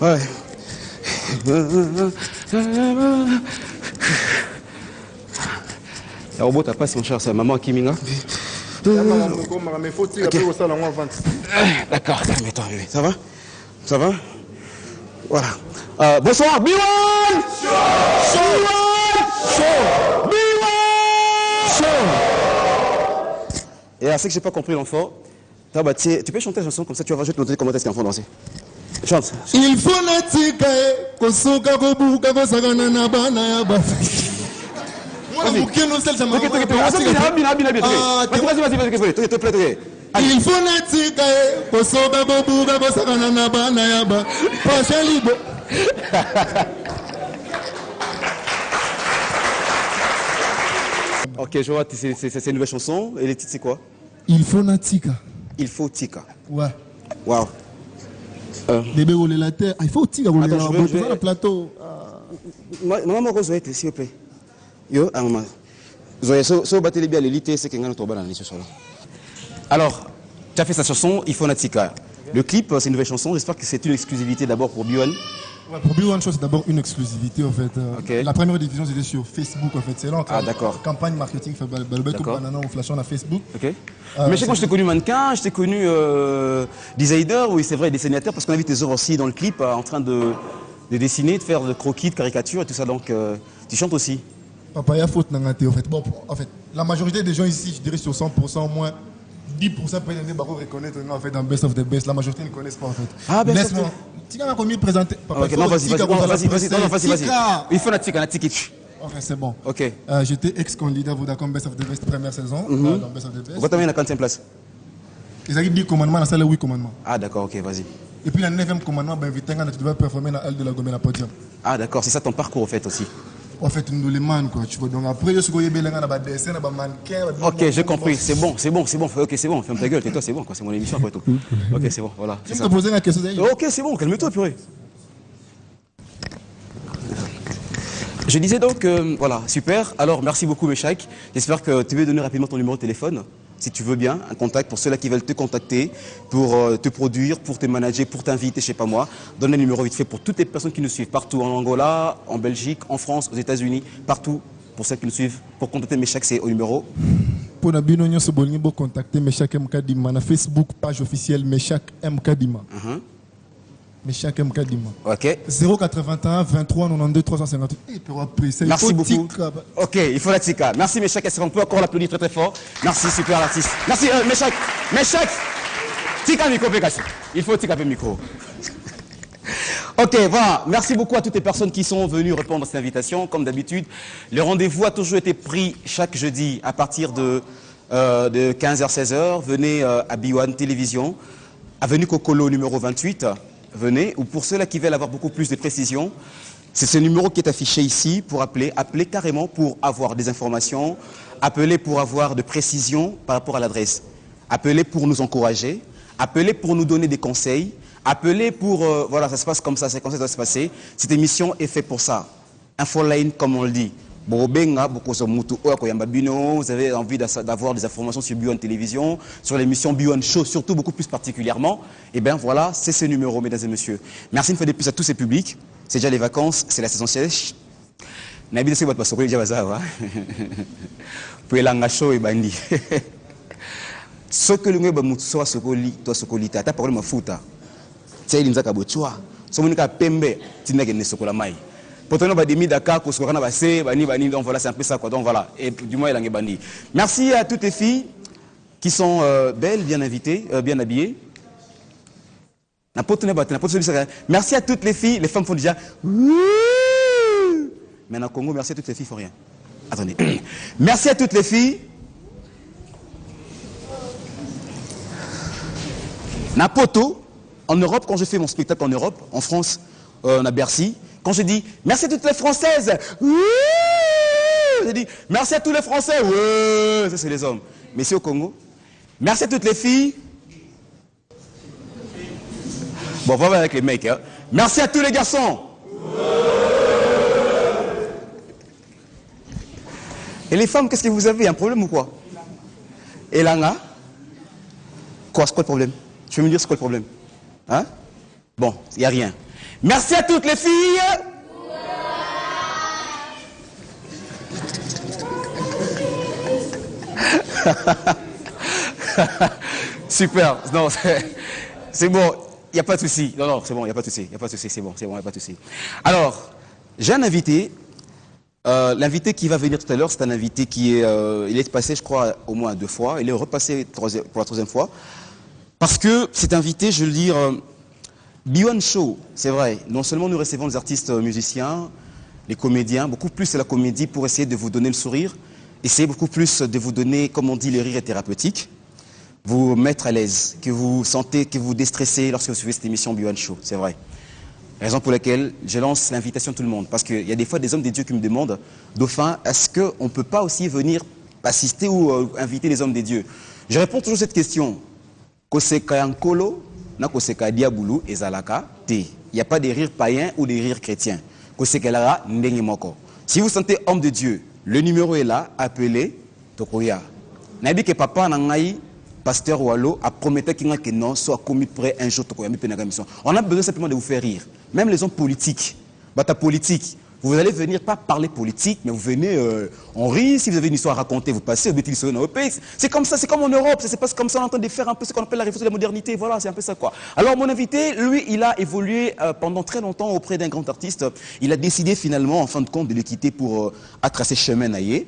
Ouais. Le robot t'as pas mon cher, c'est maman qui m'inga. D'accord, calme-toi, bébé. Ça va? Ça va? Voilà. Bonsoir, B1! Et à ce que j'ai pas compris l'enfant, tu peux chanter la chanson comme ça, tu vas voir, je vais te montrer comment est-ce qu'un enfant danser. Chante. Il faut natika kosoka kobuka kosakana na bana ya ba. Moi la bouquet non celle ça m'a. Vas-y. Il faut natika kosoka kobuka kosakana na bana ya ba. Pasha libo. Ok, je vois, c'est une nouvelle chanson. Et les titres, c'est quoi? Il faut natika. Il faut tika. Ouais. Waouh. Bébé rouler la terre. Il faut tika rouler le plateau. Maman Rose, s'il vous plaît. Yo, à maman. Zoé, so battez bien l'élite, c'est qu'il y a un tour dans ce soir. Alors, tu as fait sa chanson, Il faut natika. Le clip, c'est une nouvelle chanson. J'espère que c'est une exclusivité d'abord pour B1. Ouais, pour B1 Show, c'est d'abord une exclusivité en fait. Okay. La première diffusion c'était sur Facebook en fait. C'est là en d'accord. Campagne marketing fait tout banana en flashant à Facebook. Ok. Mais je sais quand je t'ai connu mannequin, je t'ai connu designer, oui c'est vrai, dessinateur, parce qu'on a vu tes œuvres aussi dans le clip en train de dessiner, de faire de croquis, de caricatures et tout ça. Donc tu chantes aussi. Papa, il y a faute dans la en fait. Bon, en fait, la majorité des gens ici, je dirais sur 100% au moins. 10% peut-être des barreaux reconnaître en fait dans Best of the Best. La majorité ne connaissent pas en fait. Ah, ben laisse-moi. Tu as combien présenter? Ok, non, vas-y. Il faut la tika. Ok, c'est bon. Ok. J'étais ex-candidat Vodacom Best of the Best première saison. Dans Best of the Best. Pourquoi tu as mis la 45e place? Ils ont dit 10 commandements, la salle 8 commandements. Ah, d'accord, ok, vas-y. Et puis la 9e commandement, ben, tu devais performer dans la halle de la Gomé, la podium. Ah, d'accord, c'est ça ton parcours en fait aussi. En fait, nous les man quoi, tu vois. Donc après, je suis allé dans la dessin, dans la mannequin. Ok, j'ai compris, c'est bon. Ok, c'est bon, ferme ta gueule, tais-toi, c'est bon, c'est mon émission après tout. Ok, c'est bon, voilà. Tu me poser la question. Ok, c'est bon, calme-toi, purée. Je disais donc, voilà, super. Alors, merci beaucoup, Meshach. J'espère que tu veux donner rapidement ton numéro de téléphone, si tu veux bien, un contact pour ceux-là qui veulent te contacter, pour te produire, pour te manager, pour t'inviter, je sais pas moi. Donne un numéro vite fait pour toutes les personnes qui nous suivent partout, en Angola, en Belgique, en France, aux États-Unis, partout, pour ceux qui nous suivent. Pour contacter Meshach, c'est au numéro. Pour Nabino Nyon Sobolni, pour contacter Meshach Mkadima, na Facebook, page officielle Meshach Mkadima. Meshach Mkadima. Ok. 081 23 92 358. Merci beaucoup. Ok, il faut la tika. Merci Meshach. Est-ce qu'on peut encore l'applaudir très très fort? Merci, super l'artiste. Merci Meshach. Meshach. Tika micro, il faut tika micro. Ok, voilà. Merci beaucoup à toutes les personnes qui sont venues répondre à cette invitation. Comme d'habitude, le rendez-vous a toujours été pris chaque jeudi à partir de 15h-16h. Venez à B1 Télévision, avenue Kokolo numéro 28. Venez, ou pour ceux-là qui veulent avoir beaucoup plus de précision, c'est ce numéro qui est affiché ici pour appeler. Appelez carrément pour avoir des informations, appelez pour avoir de précision par rapport à l'adresse. Appelez pour nous encourager, appelez pour nous donner des conseils, appelez pour, voilà, ça se passe comme ça, c'est comme ça que ça va se passer. Cette émission est faite pour ça. Infoline, comme on le dit. Vous avez envie d'avoir des informations sur B1 Télévision, sur l'émission B1 Show, surtout beaucoup plus particulièrement. Et bien voilà, c'est ce numéro, mesdames et messieurs. Merci une fois de plus à tous ces publics. C'est déjà les vacances, c'est la saison sèche. Nabi de votre passer déjà bazar. Pour l'anga show et bandi. Ce que le ngwe ba mutso sokoli to sokolita ta parole mafuta. Tsa ilimza ka botswa. So monika pembe tinake ne sokola mai. Donc voilà, c'est un peu ça quoi. Donc voilà, et du moins il a bandi. Merci à toutes les filles qui sont belles, bien invitées, bien habillées. Merci à toutes les filles, les femmes font déjà. Mais en Congo, merci à toutes les filles, font rien. Attendez. Merci à toutes les filles. Napoto, en Europe, quand je fais mon spectacle en Europe, en France, on a Bercy. Quand je dis merci à toutes les Françaises, je dis merci à tous les Français, ça c'est les hommes. Mais ici au Congo, merci à toutes les filles. Bon, on va voir avec les mecs. Hein. Merci à tous les garçons. Et les femmes, qu'est-ce que vous avez? Un problème ou quoi? Et Langa? Quoi, c'est quoi le problème? Tu veux me dire c'est quoi le problème? Hein? Bon, il n'y a rien. Merci à toutes les filles. Super. Non, c'est bon. Il n'y a pas de souci. Non, c'est bon, il n'y a pas de souci. Il n'y a pas de souci, c'est bon, il n'y a pas de souci. Alors, j'ai un invité. L'invité qui va venir tout à l'heure, c'est un invité qui est, il est passé, je crois, au moins 2 fois. Il est repassé pour la 3e fois. Parce que cet invité, je veux le dire, B1 Show, c'est vrai. Non seulement nous recevons les artistes musiciens, les comédiens, beaucoup plus c'est la comédie pour essayer de vous donner le sourire, essayer beaucoup plus de vous donner, comme on dit, le rire est thérapeutique, vous mettre à l'aise, que vous sentez, que vous déstressez lorsque vous suivez cette émission B1 Show, c'est vrai. Raison pour laquelle je lance l'invitation à tout le monde. Parce qu'il y a des fois des hommes des dieux qui me demandent, Dauphin, est-ce qu'on ne peut pas aussi venir assister ou inviter les hommes des dieux? Je réponds toujours à cette question. Koseka Yankolo, na Koseka Diaboulou et Zalaka, il n'y a pas des rires païens ou des rires chrétiens. Koseka Lara, Ndengi Moko. Si vous sentez homme de Dieu, le numéro est là, appelez Tokoya. Nabi que papa nangai, pasteur Wallo, a promis que non, soit commis près un jour Tokoya. On a besoin simplement de vous faire rire. Même les hommes politiques, bata politique, vous allez venir pas parler politique, mais vous venez, on rit, si vous avez une histoire à raconter, vous passez au bêtises dans pays. C'est comme ça, c'est comme en Europe, c'est pas comme ça, on est en train de faire un peu ce qu'on appelle la révolution de la modernité, voilà, c'est un peu ça quoi. Alors mon invité, lui, il a évolué pendant très longtemps auprès d'un grand artiste, il a décidé finalement, en fin de compte, de le quitter pour tracer chemin naïe.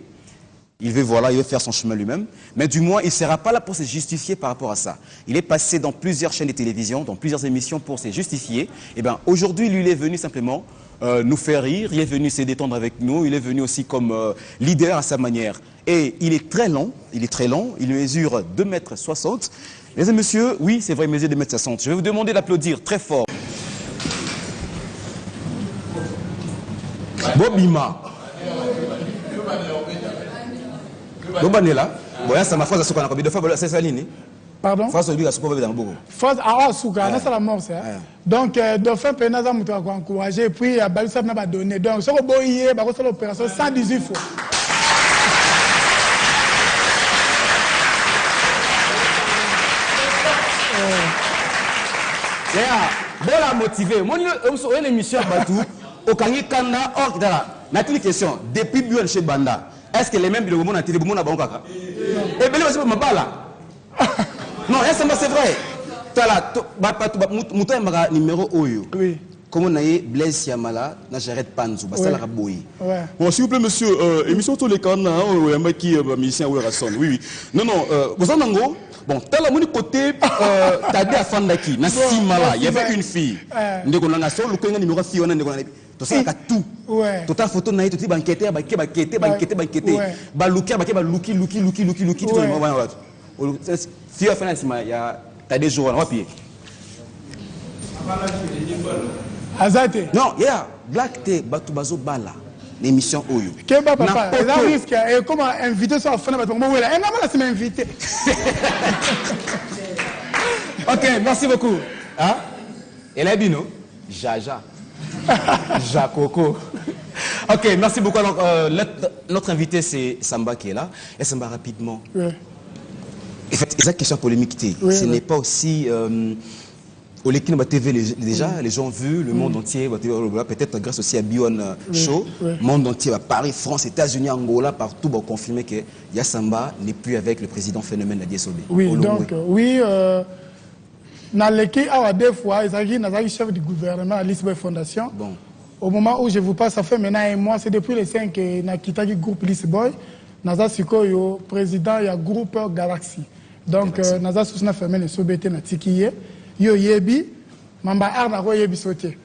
Il veut, voilà, il veut faire son chemin lui-même, mais du moins, il ne sera pas là pour se justifier par rapport à ça. Il est passé dans plusieurs chaînes de télévision, dans plusieurs émissions pour se justifier. Et bien, aujourd'hui, lui, il est venu simplement nous faire rire, il est venu se détendre avec nous, il est venu aussi comme leader à sa manière. Et il est très long, il mesure 2,60 m. Mesdames et messieurs, oui, c'est vrai, il mesure 2,60 m. Je vais vous demander d'applaudir très fort. Bobima. Bobanela, bon, ça m'a fait ça combien de fois c'est ça ligne. Pardon? Face au but à ce qu'on veut dans beaucoup. Face à Souka, c'est la mort ça. Donc Dauphin Penaza m'a encouragé et puis Balissa m'a donné. Donc ce que boyé, bah c'est l'opération 118 fois. Bon la motivé. Mon émission Batou, au Kangi Kanda, or n'a une question depuis Buan chez Banda. Est-ce que les mêmes de monde ont été bon à Bankaka? Et bien, c'est pas ma balle. Non, c'est vrai. Tu as là, numéro Oyo. Oui. Comment on a Blaise Yamala, n'a j'arrête Panzou, bah ça la raboui. Bon, s'il vous plaît, monsieur, émission tous les canards, un mec qui est musicien ou rasson. Oui, oui. Non, non, vous en avez bon, t'as la mon côté, t'as dit à Fandaki, n'a si mala, il y avait une fille. Nous avons sur le coin numéro fille, on a tout ça, tout. Tout à photo, naïe, tout dit banqueté, banqueté, balouki, luki, tout le monde. Fille à Fandaki, il y a, t'as des jours, on va pied. Azate. Non, yeah, Black T, Batubazo Bala, l'émission Oyo. Keba papa, il a risque, et comment inviter sur la fin de la moment où elle a c'est invité. Ok, merci beaucoup. Hein? Et là, Bino, Jaja. Jakoko. Ok, merci beaucoup. Alors, notre invité, c'est Samba qui est là. Et Samba, rapidement. Oui. En fait, c'est une question polémique. Oui, ce oui. n'est pas aussi. Au Lekino TV, déjà, les gens ont vu le monde entier, peut-être grâce aussi à B1 Show, le monde entier, Paris, France, États-Unis, Angola, partout, va confirmer que Yassamba n'est plus avec le président Phénomène Nadia Sobé. Oui, donc, oui, dans l'équipe, deux fois, il y chef du gouvernement à l'Isboy Fondation. Bon. Au moment où je vous parle, ça fait maintenant un mois, c'est depuis les 5 que j'ai quitté le groupe Lisboy. Naza Siko, le président, il y a groupe Galaxy. Donc, Naza Sousna Phénomène Sobé, Natikiye. Yo yebi, mamba arna ko yebi sauté.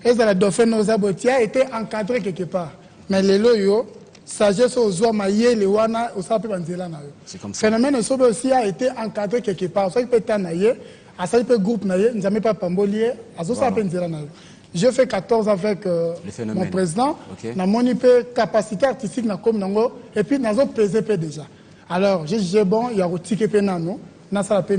Et ça la dauphin nos abotia été encadré quelque part. Mais les loyo, sagesse aux oies maillé les wana au sape banzela na yo. C'est comme ça. Phénomène sobe aussi a été encadré quelque part. Ça peut être naïe, à ça peut groupe naïe, nous n'avons pas pambolier, à ça sape banzela na yo. Je fais 14 avec mon président. Na mon capacité artistique na comme nango et puis nazo PZP déjà. Alors j'ai bon, il y a au ticket penano. On va le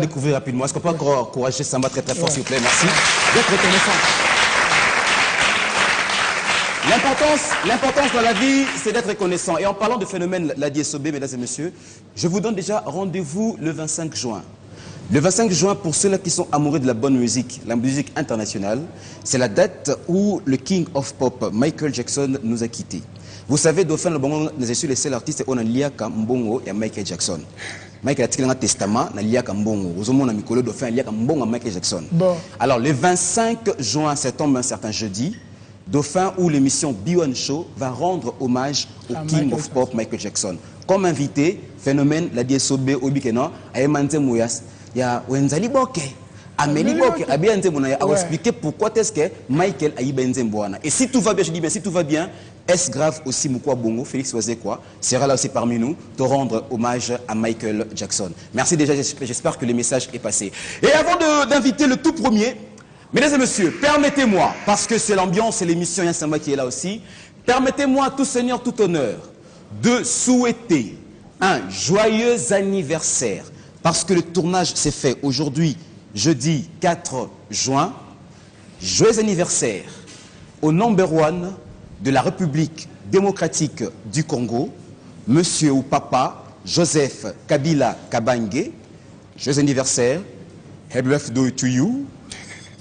découvrir rapidement. Est-ce qu'on peut encourager Samba très très fort, s'il vous plaît? Merci. D'être reconnaissant. L'importance dans la vie, c'est d'être reconnaissant. Et en parlant de phénomène Nadia Sobé, mesdames et messieurs, je vous donne déjà rendez-vous le 25 juin. Le 25 juin, pour ceux-là qui sont amoureux de la bonne musique, la musique internationale, c'est la date où le King of Pop, Michael Jackson, nous a quittés. Vous savez, Dauphin, le bon, nous sommes les seuls artistes on a liaka mbongo et Michael Jackson. Michael a tiré un testament, na liaka mbongo. Vous avez un Mikolo Dauphin, liaka mbongo à Michael Jackson. Bon. Alors, le 25 juin, ça tombe un certain jeudi, Dauphin, où l'émission B1 Show va rendre hommage au King of Pop, Michael Jackson. Comme invité, phénomène, la DSOB, Obikena, Aemante Mouyas, il y a Wenzali Boke. Amélie Boke, a bien expliqué pourquoi est-ce que Michael a eu Benzemboana. Et si tout va bien, je dis bien, si tout va bien, est-ce grave aussi Moukwa Bongo, Félix Oazekwa, sera là aussi parmi nous de rendre hommage à Michael Jackson. Merci déjà, j'espère que le message est passé. Et avant d'inviter le tout premier, mesdames et messieurs, permettez-moi, parce que c'est l'ambiance et l'émission Yansamba qui est là aussi, permettez-moi, tout seigneur, tout honneur, de souhaiter un joyeux anniversaire, parce que le tournage s'est fait aujourd'hui, jeudi 4 juin. Joyeux anniversaire au number one de la République démocratique du Congo, monsieur ou papa Joseph Kabila Kabange. Joyeux anniversaire. Happy birthday to you.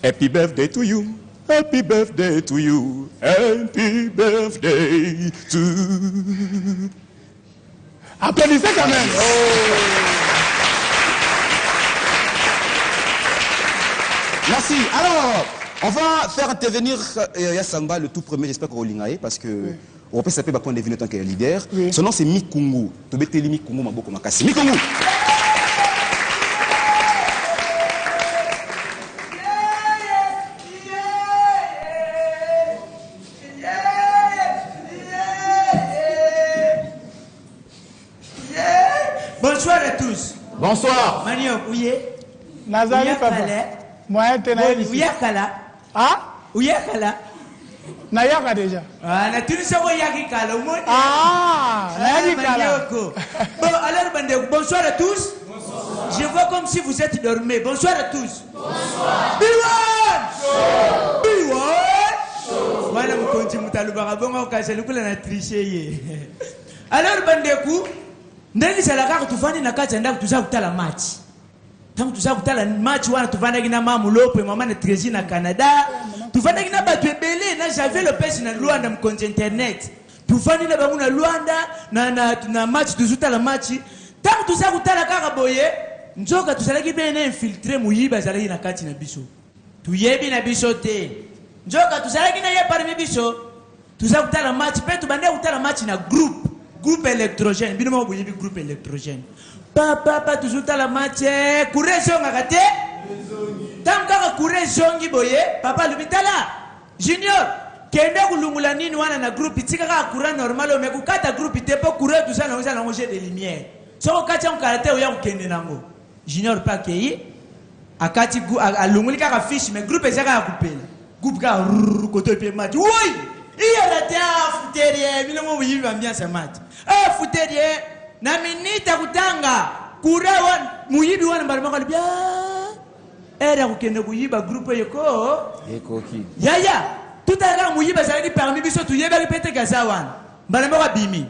Happy birthday to you. Happy birthday to you. Happy birthday to you. Applaudissez quand même. Oh. Merci. Alors, on va faire intervenir Yassamba, le tout premier, j'espère qu'on va l'ingayer, parce que on peut s'appeler Bakon Devine tant qu'il est leader. Oui. Son nom c'est Mikungu. Tobeteli Mikungu Maboko Makasi. Mikungu. Bonsoir à tous. Bonsoir. Manio, oui. Nazali papa. Moi, Ouyakala. Ah? Ouyakala. Nayaka déjà. Ah, na tunisa Ouyakala. Ah, Nayakala. Bon, alors, bonsoir à tous. Bonsoir. Je vois comme si vous êtes dormés. Bonsoir à tous. Bonsoir. Biwan! Biwan! Voilà, vous continuez à le voir. Bon, on casse le coup, on a triché. Alors, Bandekou, ndenge salaka tufani na kati nda kutuza kutala match. Tangu tuza kutala match wana tufanda kina mama Lope mama na Trezi na Canada. Tufanda kina batu ebele na j'avais le pesi na Luanda mkonje internet. Tufani na bangu na Luanda na match tuzutala match. Tangu tuza kutala kaka boye njoka tusalaki bene infiltrer muyiba zalaki na kati na biso. Tuyebi na biso te. Njoka tusalaki na ye parmi biso. Tuza kutala match pe tubande kutala match na groupe électrogène, bien moi vous groupe électrogène. Papa toujours à la matière, courir zonga kate. Tant que courir zongi boye, papa le bitala. Junior, kenda kulungula nini wana na groupe itika ka courir normal o mekukata groupe ite po courir tout ça na oza na manger des lumières. Soko kati en karate o ya kende nango. Junior pa kei akati alunguli ka fiche mais groupe ezaka ya kupela. Groupe ka koto pe match. Oui! Il a raté un fouterier, il a oublié l'ambiance à match. Un fouterier, na minita kutanga, kurawan, muyibi wan barmaka bien. Era kukende kuyiba groupe yoko. Eko ki. Yaya, tout à l'heure muyiba zalaki parmi biso tu yeba répéter gazawan. Barmaka bimi.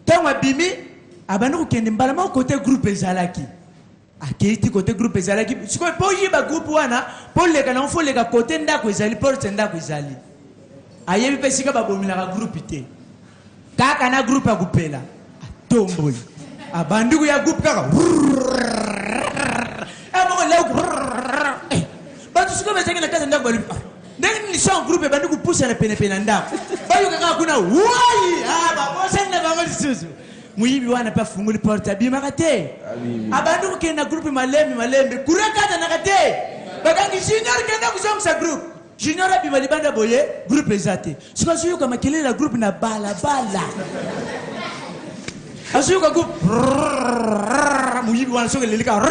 Tango bimi, abanu kukende barmaka côté groupe zalaki. Akiti côté groupe zalaki. Siko po yiba groupe wana, po lega na fo lega côté ndako ezali, porte ndako ezali. Ayebi pesika babomila ka groupe te. Kaka na groupe ya kupela. Tomboy. Abanduku ya groupe kaka. Amo leo. Ba tu siko bezenge na kaza ndako balu. Ndenge ni son groupe banduku pousse na pene pene ndako. Bayo kaka kuna wai. Ba bosa na bango susu. Muyibi wana pa funguli porte abima kate. Abanduku kena groupe malembe. Kuraka na kate. Bakangi junior kenda kusoma sa groupe. Junior a bimali banda boye groupe ezate. Siko suyo kama kelele la groupe na bala. Asuyo ka groupe muyibi wana soke lelika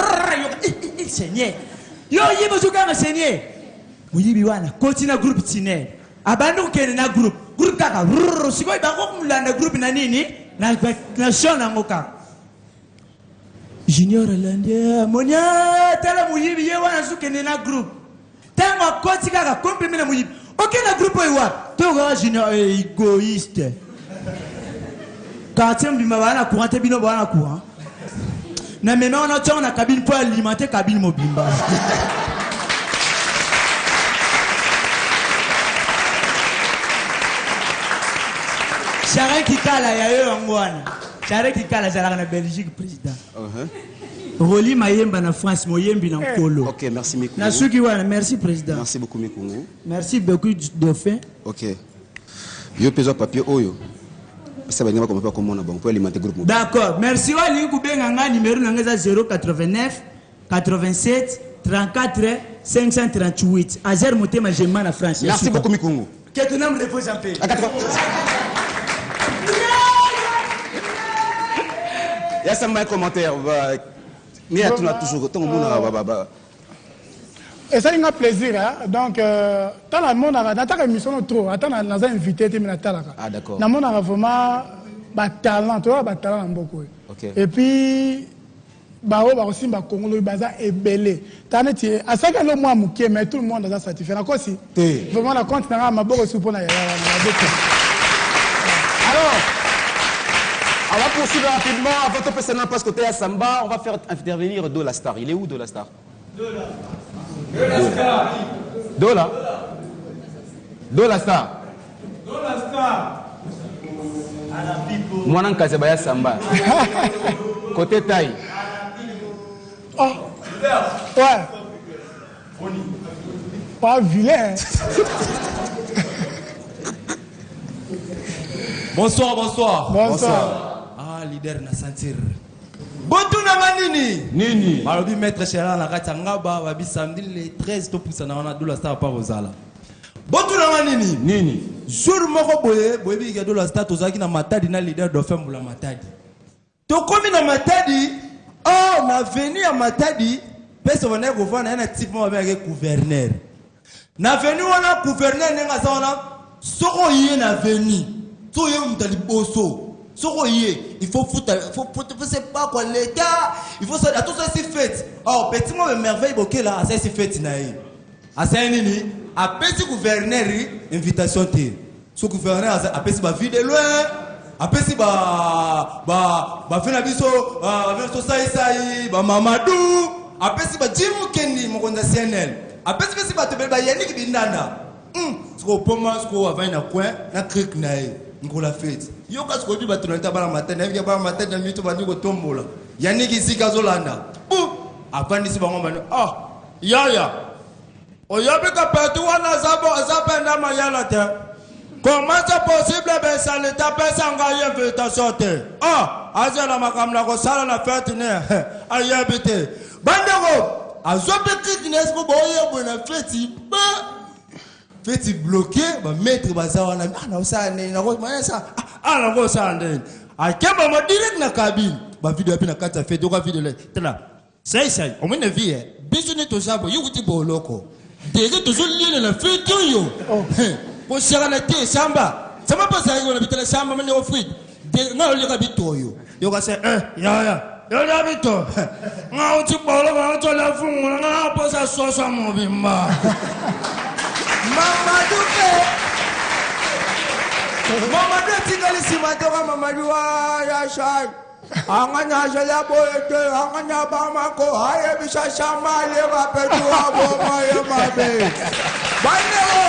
il seigneur. Yo yibo suka ma seigneur. Muyibi wana kotina groupe tine. Abandu kene na groupe kaka siko ibako mulanda groupe na nini na shona ngoka. Junior alande monya tala muyibi ye wana suke na groupe. Tango koti kaka komprime na muyibi. Ok na groupe oiwa. Toga junior égoïste. Quartier mbima wana courant te bino wana courant. Na même on a une cabine pour alimenter cabine mobimba. Charles Kikala ya yo ngwana. Charles Kikala zala na Belgique président. Roli Mayemba na France Moyembi na Kolo. OK, merci Mikungu. Na suki wana, merci président. Merci beaucoup Mikungu. Merci beaucoup Dauphin. OK. Yo peso papier oyo. Ça va pas comme comment on a bon pour alimenter groupe. D'accord. Merci wa lingu benga nga numéro na ngeza 089 87 34 538. Azer Motema Gemma na France. Merci beaucoup Mikungu. Que ton âme repose en paix. Il y a un commentaire. Mais tu as toujours ton monde. Et ça, il y a plaisir. Hein? Donc, dans le monde, dans la émission, trop. Attends, on a invité. Ah, d'accord. Dans le monde, on a vraiment un talent. Tu vois, un talent beaucoup. Okay. Et puis, bah aussi, bah Congo, baza est belé. T'as net, à ça que le mois mouké, mais tout le monde a certifié. D'accord, si. Vraiment, la compte n'a pas beaucoup de pour alors. On va poursuivre rapidement. Avant de passer dans le côté à Samba, on va faire intervenir Dola Star. Il est où Dola Star? Dola. Dola Star. Dola Star. Moi, je suis à Samba. Côté taille. Oh. Ouais. Pas vilain. Bonsoir, bonsoir. Bonsoir. Ah, leader na sentir. Bonjour Nini. Nini. Malobi maître Chéran la Katangaba, wabi samedi le 13 to poussa na wana Dola Star pa Rosala. Bonjour Nini. Nini. Jour moko boye, boyebi ga Dola Star tozaki na Matadi na leader Dauphin Mbula Matadi. To komi na Matadi, oh na venu à Matadi, pesa wana ko fana na typement avec gouverneur. Na venu wana gouverneur nenga za wana soko yé na venu. So yé mutali boso. Il faut foutre, c'est pas quoi l'État, il faut ça, tout ça c'est fait. Oh, petit moi merveille bokeh là, ça c'est fait naï. À ça nini, à petit gouverneur invitation té. Ce gouverneur à petit ba vie de loin, à petit ba fait la biso, ça ba Mamadou, à petit ba Jimou Kendi mon conditionnel. À petit ba te ba Yannick Bindana. Ce qu'on commence qu'on va na coin, na cric naï. La fête. Yo kas ko bi batonata bala matin, na ba matin na mito bandi ko tombola. Yani ki sika zolanda. Bou, afandi si bango manu. Ah, yaya. O yabe ka petu wana zapenda mayala te. Comment c'est possible ben ça l'état pesa ngaye invitation te. Ah, azela makamla ko sala na fête ne. Ayabite. Bandego, azobe kikines ko boye bo na fête. Fait bloqué, maître bazawana na usane na ko ça na ko sande akeba mo direct na cabine ba vidéo api na kata fait doka vidéo là sai on me vie biso ne to jabo yukuti boloko déjà to zolile na fait yo ko sera na te samba sama pasa yo na bitela samba mane ofit de na ole ka bitoyo yo ka se ya yo na bito nga uti bolo ba to la fungu nga posa soso mo bimba Mamadou Mamadou tikali simatora Mamadou ya shai anganya jela boete anganya bamako aye bisha shama le bapetu aboma ye mabe banero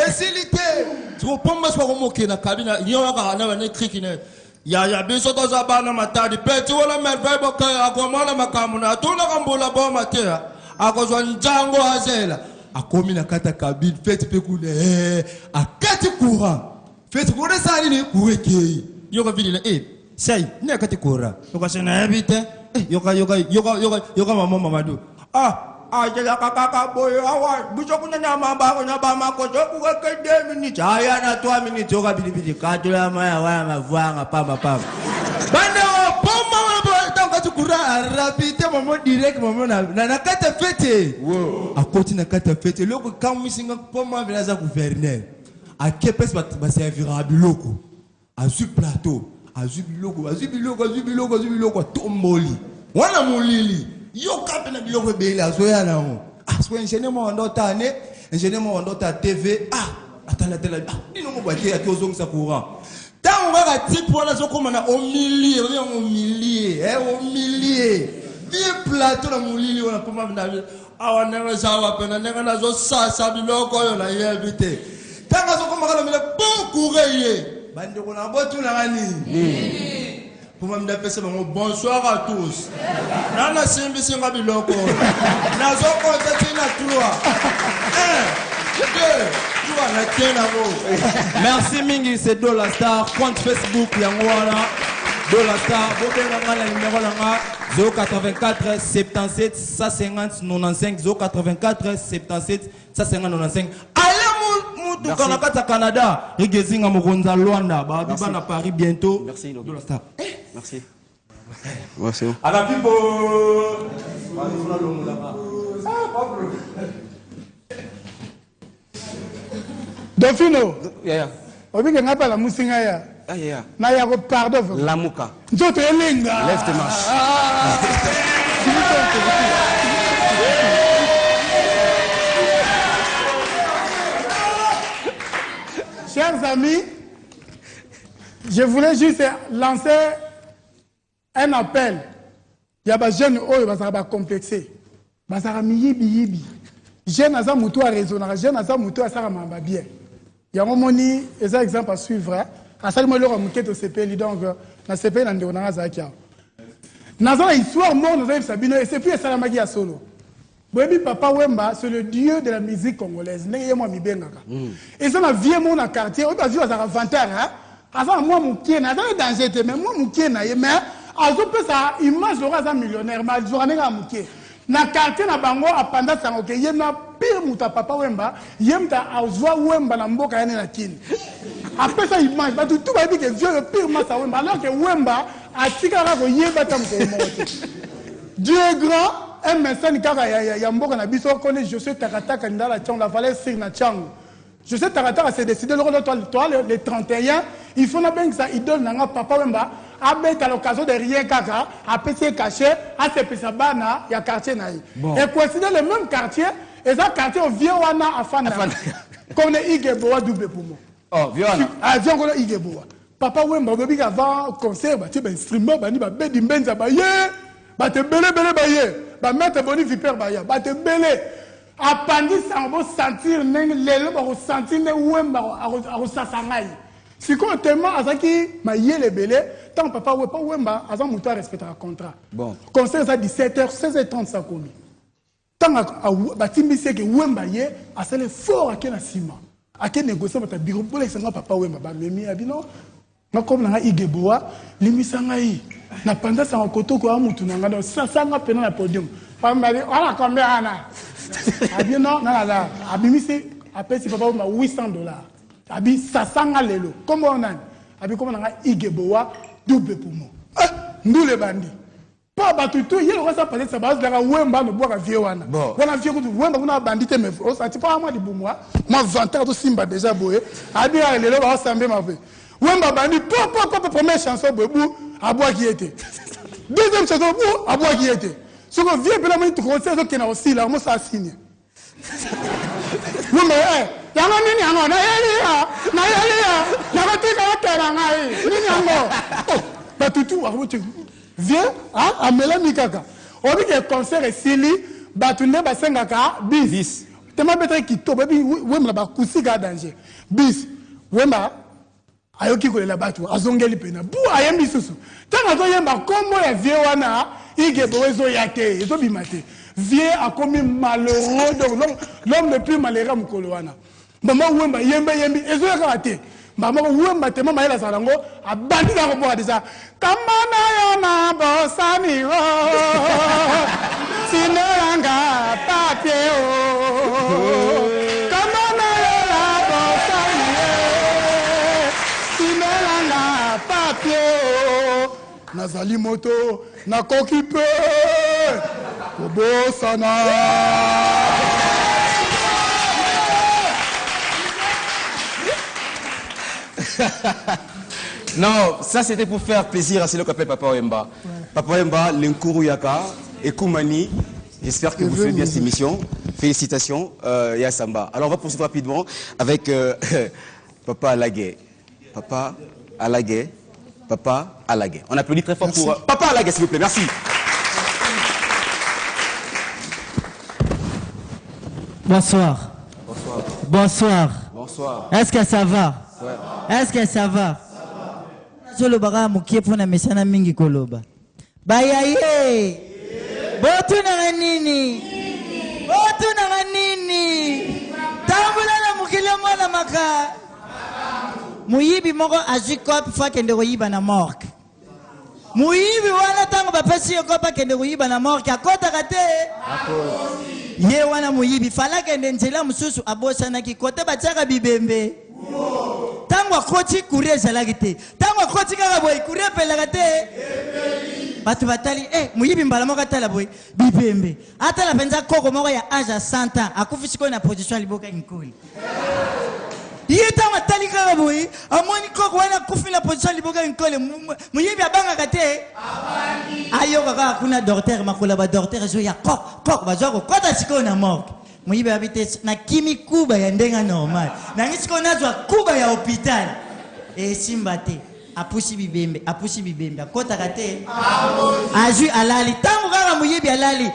esilité tu comprends pas quoi moquer na cabine yo ka na na krikine ya biso to zabana matadi peti wala merveille boka akomana makamuna tuna kambula boma tea akozwa njango azela akomi na kata cabine fete pe kule akati courant fete kule sali ni kuweke yoka vile sai ni akati courant yoka sena ebite yoka mama Mamadou ajela kaka boyo awa bicho kunya mamba ko nyaba mako joku ke 2 minutes aya na 3 minutes yoka bilibili kadula maya waya mavanga pamba bande poma rapide maman direct maman na kata fete a continue na kata fete loko kamusinga poma vinaza gouverneur a kepes ba servira biloko a su plateau a su biloko tomboli wana molili yo kape na biloko bele azoya na ngo aso enchaînement ndota ne enchaînement ndota TV attends nino mo boîtier ya kozongisa courant tant tant que type voilà zo comme na au milieu bien plateau na mulili on pas même na awa nanga sawa pena nanga na zo sa biloko yo na yebite tant que zo comme na mele beaucoup reye bande ko na botu na ngani pour même d'appeler bonsoir à tous nana simbi singa biloko na zo compter na 3 Merci Mingi, c'est Dollar Star, compte Facebook, Yangwana, Dollar Star, Bobé le numéro 084 77 150 95 084 77 150 95. Allez, mon Kanakata Canada, Rigezinga Moronza Luanda, Babibana Paris bientôt. Merci Dollar Star. Merci. Ouais, c'est bon. À la pipo. Dauphino. Yeah. Obi ke ngapa la musinga ya. Ah yeah. Na ya ko pardon. Lamuka. Nzoto elenga. Lève tes marches. Chers amis, je voulais juste lancer un appel. Il y a des jeunes qui sont complexés. Ils sont miyibi. Jeunes aza mutu a raisonner, jeunes aza mutu a sara mamba bien. Il y a un moment ni un exemple à suivre. À ça moi leur muket au CPL donc na CPL na ndona azakia. Nazala histoire mort nous Sabino et c'est plus ça magie à solo. Boyebi papa Wemba c'est le dieu de la musique congolaise. Ndenge moi mi bengaka. Et ça na vie mon na quartier, on va vivre à vantage hein. Avant moi mukie na dans danger mais moi mukie na mais azo pe ça image aura za millionnaire mais journée na mukie. Na quartier na bango apanda sango ke yena pire muta papa Wemba yemta azwa Wemba na mboka yana na kini après ça image ba tout ba dit que vieux le pire massa Wemba alors que Wemba atika ra ko yeba tam ko moto Dieu est grand un message kaka ya mboka na biso connaît je sais takataka ndala tchang la fallait sir na tchang je sais takataka c'est décidé le 31 il faut na ben ça idole nanga papa Wemba avec l'occasion de rien kaka a pété caché à se pesa bana ya quartier naï et considère le même quartier et ça quartier au vieux wana afana comme les Igeboa double pour moi oh vieux wana ah vieux wana Igeboa papa Wemba babi avant concert ba ti ba instrument ba ni ba bedi mbenza ba ye ba te belé ba ye ba mettre boni viper ba ya ba te belé apandi ça on va sentir neng lelo ba ressentir ne Wemba a ressentir si quoi tellement azaki ma yele belé tant papa Wemba azan muto respecter un contrat bon concert à 17h 16h30 ça commis tant batimbi c'est que Wemba yé a c'est fort à na sima a ke négocier ba bureau pour les papa Wemba ba memi abino na comme na Igeboa limisa ngai na panda sa koto ko amutu na ngado sanga pena na podium pamba ala combien ana abino na la abimi c'est appelle si papa Wemba $800 abi sasanga lelo comment on a abi comment on a Igeboa double pour moi nous les bandits pas battu tout il y a ça passer ça base là Wemba no boka vieux wana wana vieux ko Wemba kuna bandité mais on ça pas moi de moi 20 ans to simba déjà boye abi lelo ba sambe ma fe Wemba bandi pop première chanson bobu aboa qui était deuxième chanson bobu aboa qui était ce que vieux pela moi tu conseil que na aussi là moi ça signe Wemba yanga nini yango na yelia na batika watera ngai nini yango batutu wakuti vieux hein amela mikaka obi ke concert esili batunde basengaka bis tema betre kito babi Wemba ba kusika danger bis Wemba ayoki kolela batu azongeli pena bu ayembi susu tanga to yemba kombo ya vieux wana Igeboa ezo yate ezo bimate vieux a commis malheureux donc l'homme le plus malheureux mukolo wana maman Wemba yembe ezo yakate maman Wemba tema mayela salango abandi na ko déjà kamana ya na bosani o sinanga papier o kamana ya na bosani sinanga papier o nazali moto na kokipe kobosana. Non, ça c'était pour faire plaisir à celui qu'on appelle Papa Wemba. Ouais. Papa Wemba, l'Nkuru Yaka et Koumani. J'espère que vous faites bien cette émission. Félicitations, Yassamba. Alors on va poursuivre rapidement avec Papa Laguet. Papa, Alaguet. Papa Alaguet. On applaudit très fort pour Papa Alaguet, s'il vous plaît. Merci. Bonsoir. Bonsoir. Bonsoir. Bonsoir. Est-ce que ça va? Ouais. Est-ce que ça va? Solo baga mukie pona mesana mingi koloba. Bayaye. Botu na nini? Botu na nini? Tambula na mukile mwana maka. Muyibi moko ajikop fa kende koyiba na morgue. Muyibi wana tango bapesi yokopa kende koyiba na morgue akota kate. Ye wana muyibi fala kende nzela mususu abosana ki kote bachaka bibembe. Tango akoti kurie zalagite. Tango akoti kaka boy kurie pelagate. Batu batali muyibi mbala moko atala boy bibembe. Atala penza koko moko ya âge à 100 ans akufisiko na position liboka nkuli. Iye tango atali kaka boy amoni koko wana kufi na position liboka nkole muyibi abanga kate. Ayo kaka kuna docteur makola ba docteur zo ya kok bazoko kota siko na morgue. Muyibi habite na kimi kuba ya ndenga normal. Na ngisiko nazwa kuba ya hospital. Simbate apushi bibembe akota kate. Aju alali tango kaka muyibi alali.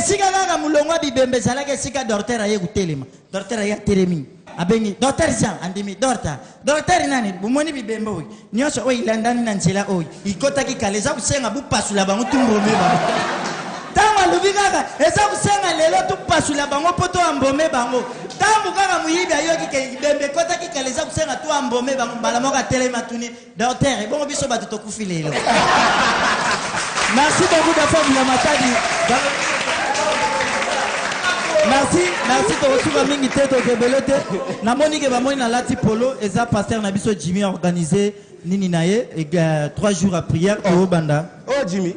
Sika kaka mulongwa bibembe salake sika docteur aye kutelema. Docteur aye telemi. Abengi docteur Jean andimi docteur nani bumoni bibembe oyi nyosho oyi landani na nzela oyi ikota ki kaleza kusenga bupasula bango tumbome bango tango lubi kaka eza kusenga lelo tupasula bango poto ambome bango tango kaka muyibi ayoki ke bibembe kota ki kaleza kusenga tu ambome bango bala moka telema tuni docteur bongo biso batu tokufi lelo. Merci beaucoup d'avoir la matadi. Merci de retour à mingi teto kebelote. Na monique ba moni na lati polo eza pasteur na biso Jimmy organisé nini naye 3 jours à prière au banda. Oh Jimmy.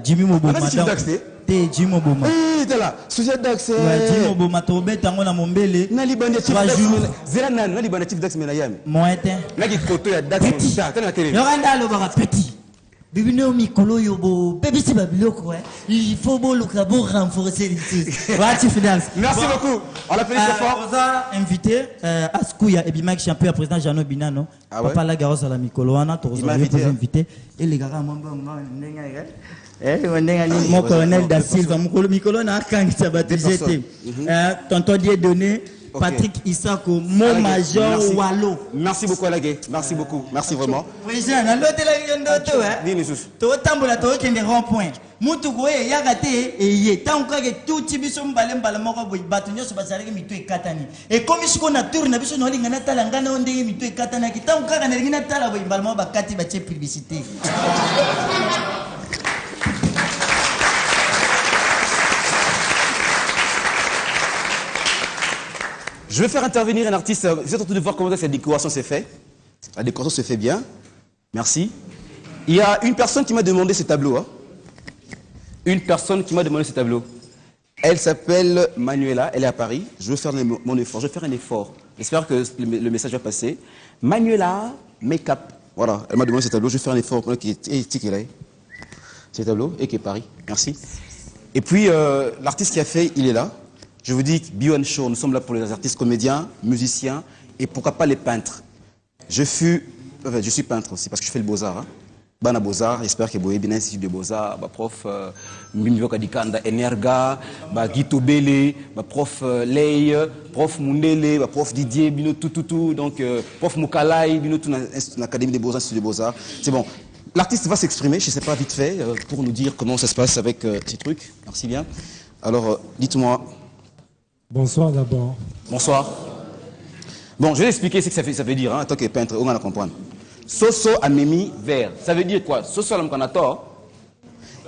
Jimmy Moboma. Te Jimmy Moboma. Oui, t'es là. Sujet d'accès. Ouais, Jimmy Moboma to betango na mombele. Na libanda 3 jours. Zera na libanda chief d'accès na yami. Moete. Na ki photo ya d'accès. Ta na télé. Yoranda lo bara petit. Bibino mikolo yobo bébé babiloko il faut renforcer les choses. Merci beaucoup. On l'appelle très fort. On a invité Askouya et Bimak champion président Jano Binano. Papa la garosa la mikolo wana to invité et les gars mon colonel da Silva mikolo na kangisa batijete. Tonton Dieudonné Patrick Isako, mon major Wallo. Merci beaucoup Alaguet. Merci beaucoup. Merci vraiment. Oui, j'ai un autre tu tambola to kende rond-point. Mutu goye yagate ye tant que tout tibiso mbale moko boy batunyo so basareke mitu ekatani. Et comme siko na tour na biso no linga na talanga na ondenge mitu ekatana ki tant que na linga tala boy mbale moko bakati ba publicité. Je vais faire intervenir un artiste. Vous êtes en train de voir comment cette décoration s'est faite. La décoration se fait bien. Merci. Il y a une personne qui m'a demandé ce tableau. Hein. Une personne qui m'a demandé ce tableau. Elle s'appelle Manuela. Elle est à Paris. Je vais faire mon effort. Je vais faire un effort. J'espère que le message va passer. Manuela Make-up. Voilà. Elle m'a demandé ce tableau. Je vais faire un effort. Ce tableau et qui est Paris. Merci. Et puis, l'artiste qui a fait, il est là. Je vous dis, B1 Show, nous sommes là pour les artistes, comédiens, musiciens et pourquoi pas les peintres. Je suis peintre aussi parce que je fais le beaux-arts. Hein. Bana beaux-arts, j'espère que vous avez bien institut de beaux-arts, prof Mbimbiwa Dikanda Energa, Guito Bele, prof Ley, prof Mundele, prof Didier, Bino tout, donc prof Moukalai, Bino tout l'Académie des beaux-arts, institut de beaux-arts. C'est bon. L'artiste va s'exprimer, je ne sais pas vite fait, pour nous dire comment ça se passe avec ces trucs. Merci bien. Alors, dites-moi. Bonsoir d'abord. Bonsoir. Bon, je vais expliquer ce que ça veut dire, hein, en tant que peintre, on va comprendre. Soso amemi vert. Ça veut dire quoi? Soso alamkanator.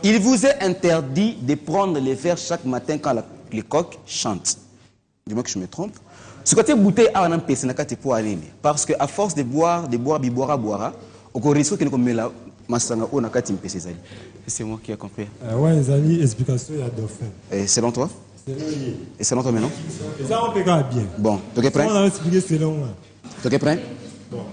Il vous est interdit de prendre les verres chaque matin quand les coqs chantent. Dis-moi que je me trompe. Ce côté bouteille a un peu, c'est pour aller. Parce qu'à force de boire, boire, on risque que nous mettions la masanga ou nakati mpese zali. C'est moi qui ai compris. Ouais, zali explication il y a dauphin. Et selon toi? Et selon toi maintenant? Ça on peut bien. Bon, tu es prêt? On a expliqué selon moi. Tu es prêt? Bon.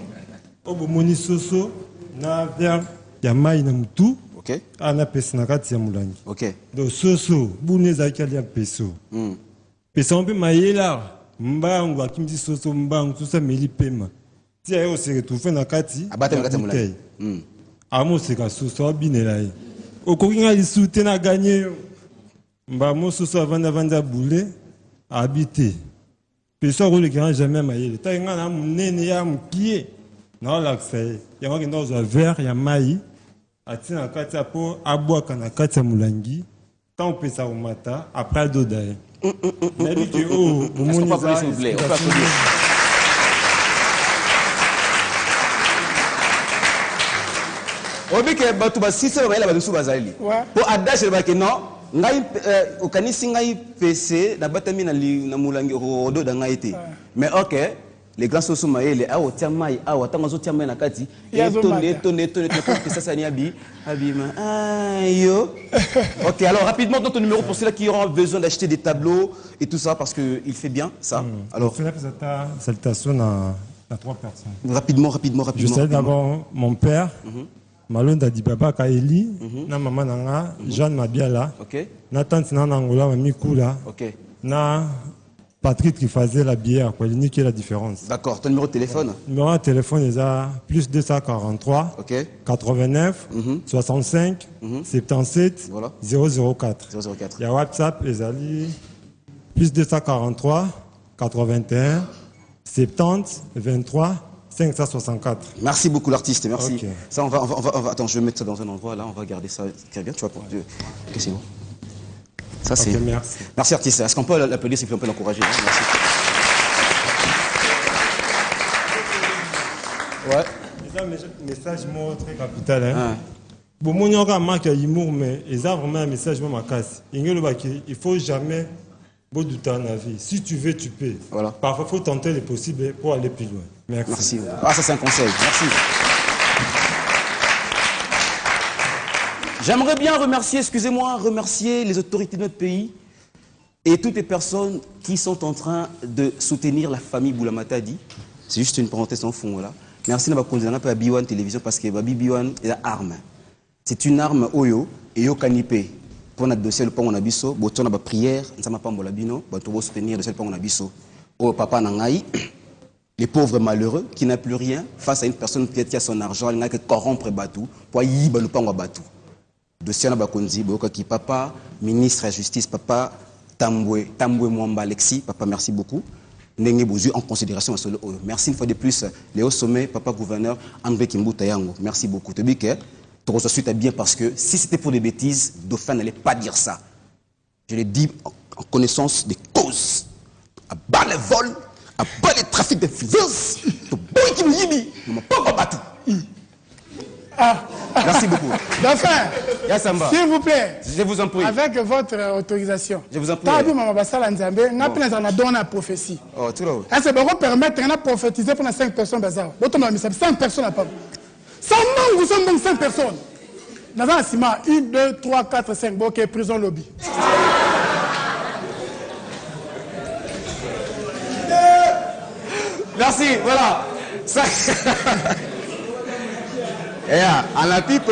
Au moni soso na vers ya mai na mutu. OK. Ana pesa na kati ya mulangi. OK. Donc soso buneza kali ya peso. Pesa on peut mailler là. Mbangu akimzi soso mbangu tout ça meli pema. Si elle se retrouve dans kati, bouteille. Amo se ka soso binela. Okokinga li soute na gagner. Mba mo soso avanda boule habiter. Peso ko le grand jamais maïe. Ta nga na munene ya mukie. Na la fait. Ya nga ndo zo vert ya mai. Atina kati apo abwa kana kati ya mulangi. Tant pesa au mata après do dae. Nabi que oh, on peut applaudir s'il vous plaît. On peut applaudir. Obike batu ba sisa ba ila ba dusu bazali. Pour adage ba ke non, ngai okanisi ngai PC na batami na mulangi rodo da ngai te. Mais OK, les grands soso maele a otiamai a watanga zo tiamai na kati. Étonné que ça ça ni abima. Ayo. OK, alors rapidement dans ton numéro pour ceux qui auront besoin d'acheter des tableaux et tout ça parce que il fait bien ça. Alors salutation à 3 personnes. Rapidement. Je salue d'abord mon père. Malonda di Baba Kaeli, na maman nanga, Jeanne Mabiala, na tante na Angola, Mami Kula, na Patrick qui faisait la bière, quoi, il qui est la différence. D'accord, ton numéro de téléphone? Numéro de téléphone est à plus 243, 89, 65, 77, voilà. 004. Il y a WhatsApp, les alliés, plus 243, 81, 70, 23, 564. Merci beaucoup l'artiste, merci. Okay. Ça on va attends, je vais mettre ça dans un endroit là, on va garder ça très bien, tu vois pour Dieu. OK, c'est bon. Ça c'est merci. Merci artiste. Est-ce qu'on peut l'applaudir s'il vous plaît, on peut l'encourager, hein? Merci. Ouais. C'est un message très capital hein. Bon mon yoga marque humour mais ils ont vraiment un message même à casse. Il faut jamais beau douter dans la vie. Si tu veux, tu peux. Voilà. Parfois, il faut tenter le possible pour aller plus loin. Merci. Ah, ça c'est un conseil. Merci. J'aimerais bien remercier les autorités de notre pays et toutes les personnes qui sont en train de soutenir la famille Boulamatadi. C'est juste une parenthèse en fond là. Merci de m'accompagner à B1 Télévision parce que B1 est une arme. C'est une arme Oyo et Yo Kanipé. Pour notre dossier, le pont on a biso, boton na prière, nous sommes pas molabino, boton soutenir le pont on a biso. Oh papa nangai, les pauvres malheureux qui n'a plus rien face à une personne qui a son argent, il n'a que corrompre batou, pour y le pont à batou. Dossier na bakonzi, boka qui papa ministre de la justice, papa Tambwe Mwamba Alexis, papa merci beaucoup. N'engé bozu en considération sur le haut. Merci une fois de plus Léo Sommet, papa gouverneur André Kimbuta Yango. Merci beaucoup. Te bique. Tu reçois suite à bien parce que si c'était pour des bêtises, Dauphin n'allait pas dire ça. Je l'ai dit en connaissance des causes. À bas les vols, à bas les trafics d'influence, tu bois qui nous yibi, nous m'as pas battu. Merci beaucoup. Dauphin, s'il vous plaît, je vous en prie. Avec votre autorisation, je vous en prie. Tu as dit Maman Bassala Nzambe, on a donné la prophétie. Oh, tout là. Est-ce que vous permettre de prophétiser pour 5 personnes? 5 personnes à pas. 100 membres, nous sommes 5 personnes. Dans un ciment, 1, 2, 3, 4, 5, ok, prison lobby. Merci, voilà. Ça... à la pipe.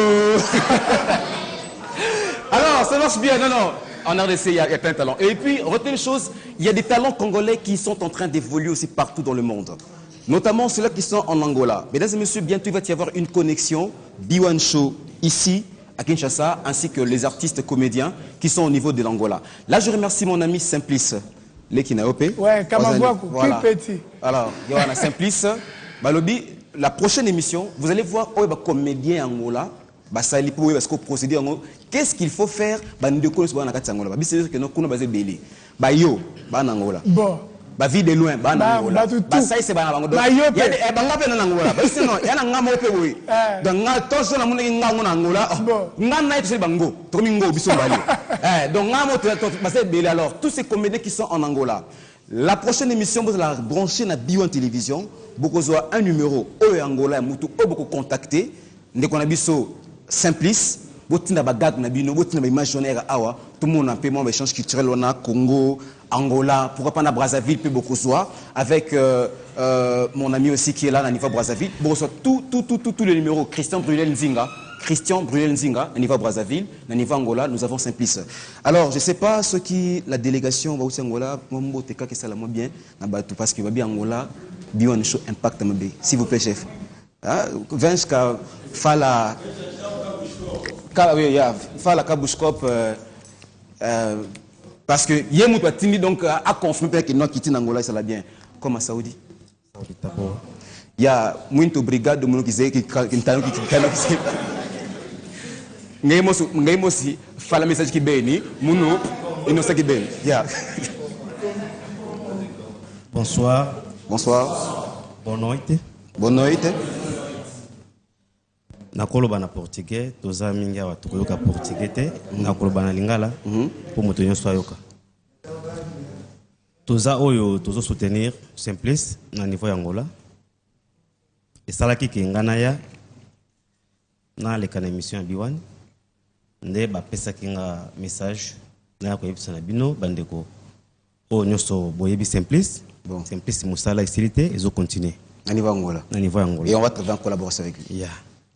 Alors, ça marche bien, non. En RDC, il y a plein de talents. Et puis, retenez une chose, il y a des talents congolais qui sont en train d'évoluer aussi partout dans le monde. Notamment ceux-là qui sont en Angola. Mesdames et messieurs, bientôt il va y avoir une connexion B1 Show ici à Kinshasa, ainsi que les artistes comédiens qui sont au niveau de l'Angola. Là, je remercie mon ami Simplice, Lekinaope. Ouais, Kamabouakou, plus petit. Alors, il y a Simplice. Balobi, la prochaine émission, vous allez voir où est le comédien Angola. Qu'est-ce qu'il faut faire? Bon. Ba vie de loin ba na Angola ba sai se ba na bango do ya de ba ngabe na Angola ba sino ya na ngamo pe we donc nga tonso na mungi ngango na Angola nga na ito bango to mi ngo biso bali donc ngamo to ba se beli. Alors tous ces comédiens qui sont en Angola, la prochaine émission vous allez brancher na B1 Télévision beaucoup soit un numéro au Angola mutu o beaucoup contacter ndeko na biso Simplice botinda ba gag na bino botinda ba imaginaire awa tout le monde en paiement échange culturel on a Congo, Angola, pourquoi pas na Brazzaville, puis beaucoup soit avec mon ami aussi qui est là, à niveau Brazzaville. Bon, soit tous les numéros, Christian Brunel Nzinga, Christian Brulel-Nzinga, au niveau Brazzaville, au niveau Angola, nous avons Simplice. Alors, je ne sais pas ce qui, la délégation va aussi Angola, que ça la moins bien, parce que va bien Angola, bien un show impact s'il vous plaît, chef. Vince ka fala Kabushkop parce que Yemou Tini donc a confirmé que non quitter Angola ça l'a bien comme à Saoudi. Il y a muito brigade de mon qui sait qui Ngaimosi fala message qui béni muno innocent qui béni. Bonsoir. Bonsoir. Bonne nuit. Bonne nuit. Nakoloba na portugais, toza mingi wa tukoyoka portugais te, nakoloba na lingala pour moto nyonso ayoka. Toza oyo tozo soutenir Simplice na niveau ya Angola. Esalaki ke ngana ya na leka na émission ya Biwan. Nde bapesaki nga message na koyebisa na bino bandeko oyo nyonso boyebi Simplice. Bon. Simplice musala esilite ezo continuer. À niveau Angola. Na niveau Angola. Et on va travailler en collaboration avec lui.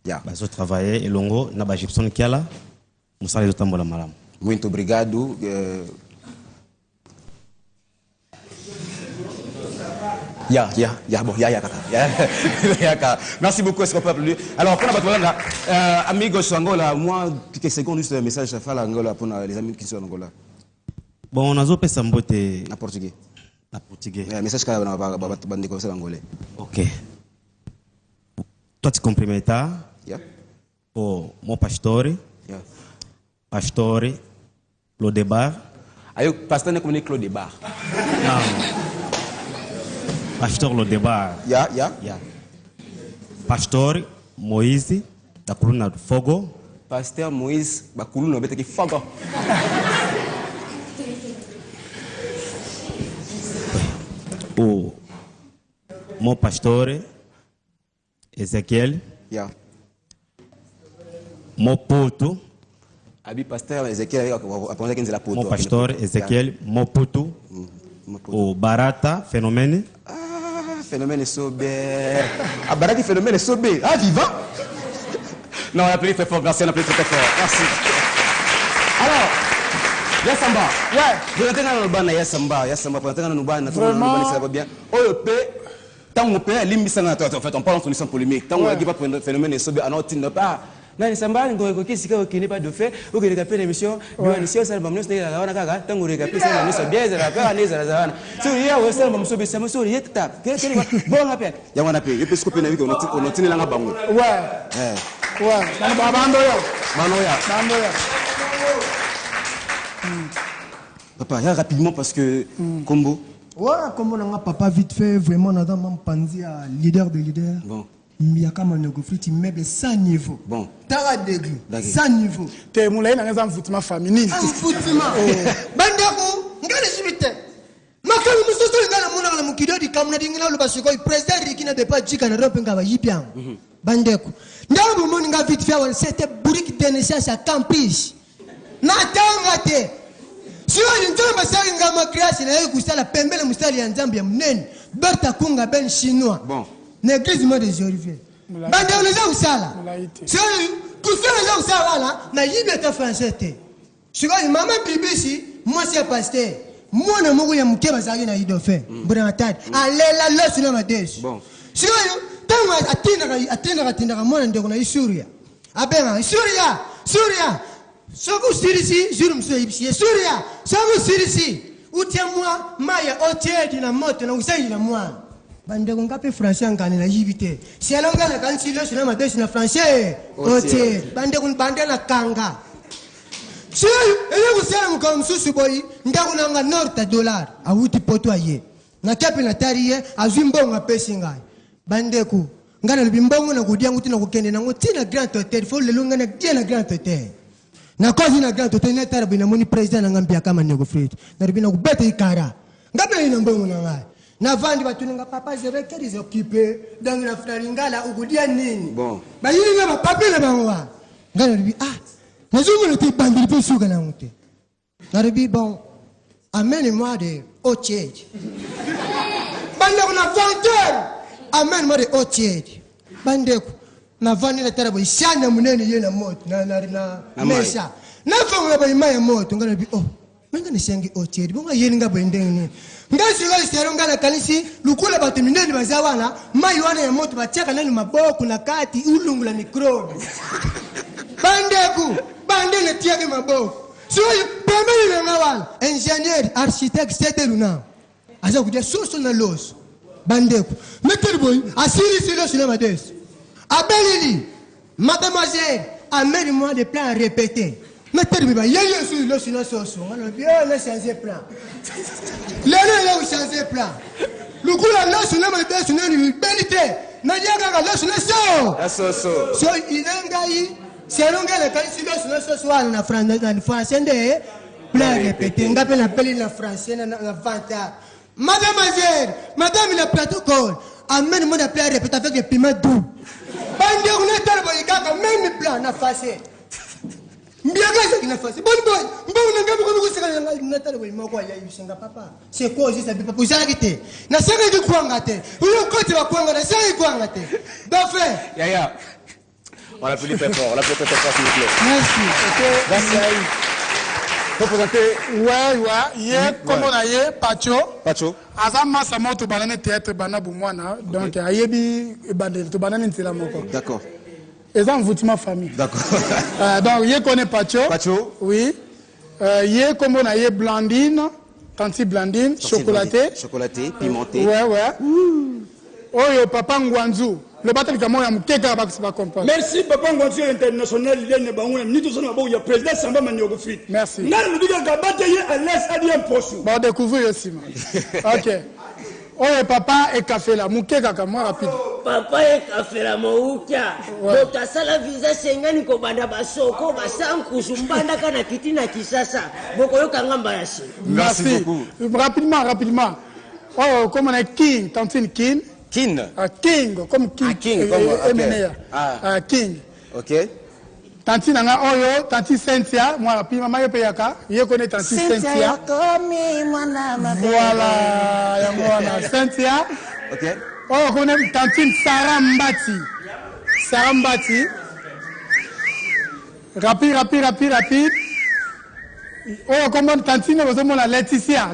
Yeah. Bazo travailler et longo na ba Gibson Kiala musala ezo tambola malamu. Muito obrigado. Merci beaucoup, est-ce qu'on peut applaudir? Alors, pour amigos Angola, moi, quelques secondes, juste un message à faire Angola pour les amis qui sont en Angola. Bon, on a zo pesa mbote en portugais. En portugais. Message ka na bande ko angolais. OK. Toi tu complimenta. Oh, mon pastore. Pastore Lodebar. Ayo pasteur ne connaît Claude Debar. Non. Pastor Lodebar. Yeah. Pastor Moïse da coluna do Fogo. Pasteur Moïse ba coluna beta ki Fogo. O mon pastor Ezequiel. Mon poto. Abi pasteur Ezequiel après que la poto. Mon pastor Ezequiel, mon poto. O Barata phénomène. Phénomène Sobé. Ah Barata phénomène Sobé. Ah vivant. Non, on a appelé très fort. Merci, on a appelé très fort. Merci. Alors, Yassamba. Vous êtes dans le ban Yassamba. Yassamba, vous êtes dans le ban. Ça va bien. OEP. Tant qu'on peut, en fait, on parle entre nous sans polémique. Tant qu'on a dit pas phénomène Sobé, alors tu ne pas. Non, Yassamba, qui n'est pas de fait. Vous avez regardé l'émission. Vous avez dit, ça va me laisser la gaga. Tant qu'on regarde, ça va me laisser bien. Ça va faire aller, ça va. Souris, ouais, ça va me sauver. Ça me sauve. Il est tap. Bon appel. Il y a un appel. Il peut se couper la vie qu'on a tenu la bango. Ouais, Papa, rapidement parce que combo. Ouais, comme on a papa vite fait, vraiment, on a pensé à leader de leader. Bon. Il y a comme un négocié, meuble sans niveau. Bon. T'as degré. Sans niveau. T'es moulin dans un foutement féminin. Un foutement. Bandako, ngale subite. Makamu musoso ngala mona la mukido di kamna dingina lo basiko president rikina de pas jika na rope ngaba yipian. Bandeko. Ndalo bu moni nga vite fait on c'était bourrique de naissance à campus. Na tangate. Sio ndio masali ngama creation na kusala pembele mustali ya nzambi ya mnene. Berta kunga ben chinois. Bon. L'église m'a des Olivier. Bandeko les gens usala. Sio kusala les gens usala là na yibe ta français. Sio maman bibisi moi c'est pasteur. Moi na moko ya mukeba zaki na ido fe. Bwana tata. Alela losu na madeshi. Bon. Sio tango atinda mwana ndeko na Syria. Abenga Syria. Soku sirisi juru mso ibisi. Syria. Soku sirisi. Utia mwa maya otiedi na moto na usayi na mwana. Bandeko ngape français ngane na yibite. Si alonga na kansi losu na madeshi na français. Otiedi. Bandeko bande na kanga. Si ele kusela mkamsusu boy ndaku nanga norta dollar awuti poto aye na kapi na tariye azimbonga pesi ngai bandeko ngana libimbongo na kudia nguti na kukende na nguti na grand hotel fo lelo ngana dia na grand hotel na kozi na grand hotel na tarabi na moni president na ngambia kama nego frit na ribina kubeta ikara ngabe ina mbongo na ngai na vandi batunanga papa Zebeke is occupé donc na fralingala ukudia nini bon bayini ngaba papele bangwa ngana libi Nazomo le bandit peut souga na monter. Naribi bon. Amène-moi de Otied. Bandeko na 20h. Amène-moi de Otied. Bandeko. na vani na tara boy shana munene ye na moto na mesha na fonga boy maya moto ngana bi oh menga ni sengi otieri bonga yeni nga boy ndenge ngasi ngasi sero ngana kanisi lukula batu minene bazawana mai wana ya moto bachaka nani maboko na kati ulungula mikrobe bandeku bandene tiake maboko so pembele na wala ingénieur architecte c'était luna aza kudia soso na los bandeku meter boy asiri silo silo mades abelili mademoiselle amène-moi des plans à répéter meter boy yeye silo silo soso ngalo bien le changer plan lelo le changer plan lukula los silo mades ni benité na yaga los silo so ilengai Selonga la qualité de ce soir na français de plan répété ngape na peli na français na vanta mademoiselle madame le protocole amène-moi des plans répétés avec des piments doux bande on est dans le kaka même plan na facé mbiaga c'est na facé bon boy mbona ngabe ko kusika na tale boy moko ya yusinga papa c'est quoi juste papa pour ça kité na sanga ki kwanga te uyo kote wa kwanga na sanga kwanga te dafe Yaya. On l'applaudit très fort, s'il vous plaît. Merci. Merci à vous. Faut présenter. Ouais, comme on a eu, Pacho. Azama Samoto banane théâtre bana boumwana, donc ayebi bandel to banane ntela moko. D'accord. Et ça envoûtement famille. D'accord. Donc yé connaît Pacho. Pacho. Oui. Yé comme on a eu Blandine, Tanti Blandine, chocolaté. Chocolaté, pimenté. Ouais. Oyo papa Ngwanzu. Le battle kamo ya mkeka ba kusiba comprendre. Merci papa Ngwanzu international ligne bango ni to sona ba ya président Samba Maniogo fit. Merci. Na lu diga ka bataye à l'est à bien posu. Bon découvrir aussi. OK. Oyo papa et café là mkeka kamo rapide. Papa et café là moukia. Dr. Sala visa sengani ko banda basoko basanku zumbanda kana kitina kisasa. Boko yo kangamba yashi. Merci beaucoup. Rapidement. Oh comme on est King, Tantine King. King. King, comme King. King, comme King. Ok. Tanti nanga oyo, Tanti Cynthia, moi rapide, maman yo peyaka, yo connaît Tanti Cynthia. Voilà, yamwana Cynthia. Ok. Oh, connaît Tanti Sarah Mbati. Rapide. Oh, comment Tanti ne vous la Laetitia.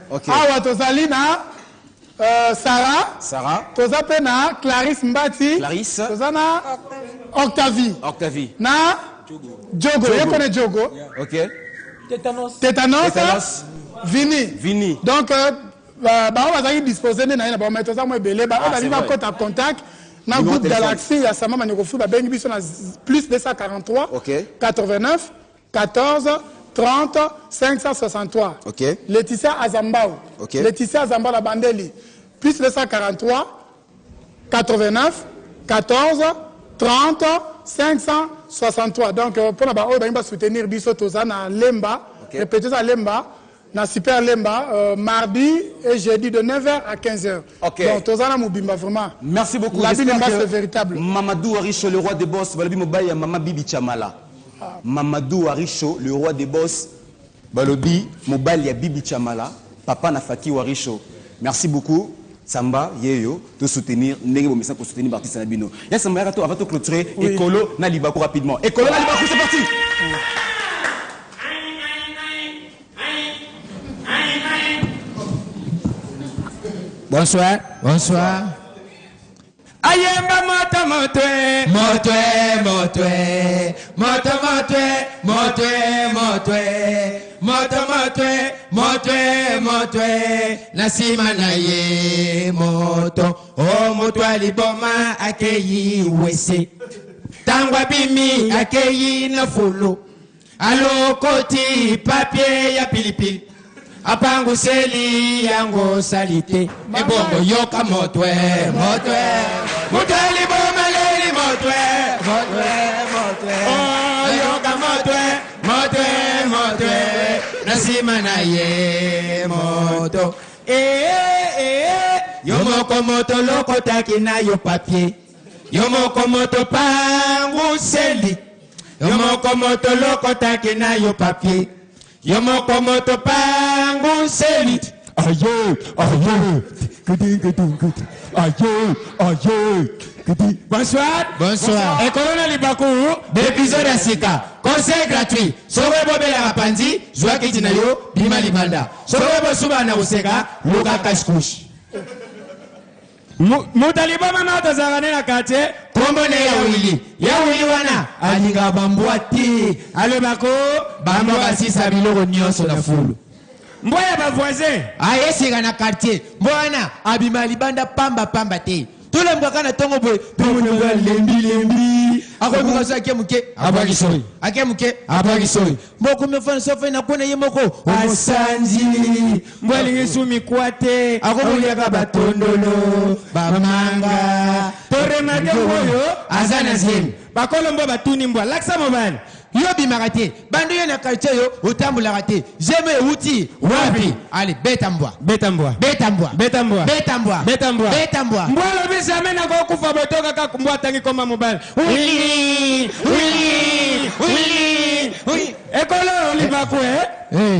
Ok. Ah, tozali na Sarah. Toza pena Clarisse Mbati. Toza na Octavie. Na Djogo. Vous connaissez Djogo? Ok. Tétanos. Vini. Donc, on va disposer de na ba mettre ça moi belé ba on va en contact na groupe Galaxy ya sama maniko fu ba bengi biso na plus 243 89 14 30 563. Ok. Laetitia Azambao. Ok. Laetitia Azambao la bandeli. Plus 243 89 14 30 563. Donc pour la on va soutenir biso toza na Lemba. Répétez ça Lemba. Na Super Lemba, mardi et jeudi de 9h à 15h. Ok. Donc toza na Mubimba vraiment. Merci beaucoup. La Lemba c'est véritable. Mamadou Aricho, le roi des boss, balobi mobaya Mama Bibi Chamala. Mamadou Aricho, le roi des boss, balobi mobile ya Bibi Chamala, papa Nafaki Waricho. Merci beaucoup. Samba, Yeyo, de soutenir, pour soutenir l'artiste Nabino. Il y a Samba, avant de clôturer, Ekolo Nalibakou rapidement. Ekolo Nalibakou, c'est parti! Bonsoir. Ayemba motwe nasima na ye moto o moto aliboma akeyi wese tangwa bimi akeyi na fulu alokoti papier ya pilipili apangu seli yango salite ebongo yoka motwe liboma leli motwe oh yoka motwe nasima na ye moto yomoko moto lokotaki na yo papier yomoko moto pangu seli yomoko moto lokotaki na yo papier yomoko moto pangu seli aye Bonsoir. Bonsoir. Et Colonel Libakou, D'épisode à Sika. Conseil gratuit. Sowe bobela rapandi, joa kitinayo, bima libanda. Sowe bosuba na useka, luka kashkush. Mutaliba mama tazarane na kate. Kombo ne ya wili wana. Alinga bambwati. Alebako, bamba basisa biloko nyonso na fulu. Mboya ba voisin. Ayesika na quartier. Mbwana, abima libanda pamba te. Tout le monde a tongo boy. Tout le monde a lembi. Ako muka so akemuke abagisoi. Akemuke abagisoi. Moko mefana so fena kona yemoko. Asanji. Mbwali ngisumi kwate. Ako muliaka batondolo. Bamanga. Tore mage moyo. Azana zim. Bakolo mbo batuni mbwa. Laksa mobile. Yo bimarate. Bando yo na quartier yo. Utambula rate. Jeme uti. Wapi. Allez, betambwa. Betambwa. Betambwa. Betambwa. Betambwa. Betambwa. Betambwa. Mbwalo bisa amena kwa kufa botoka kaka mbwa tangi koma mobile. Ekolo Libakwe.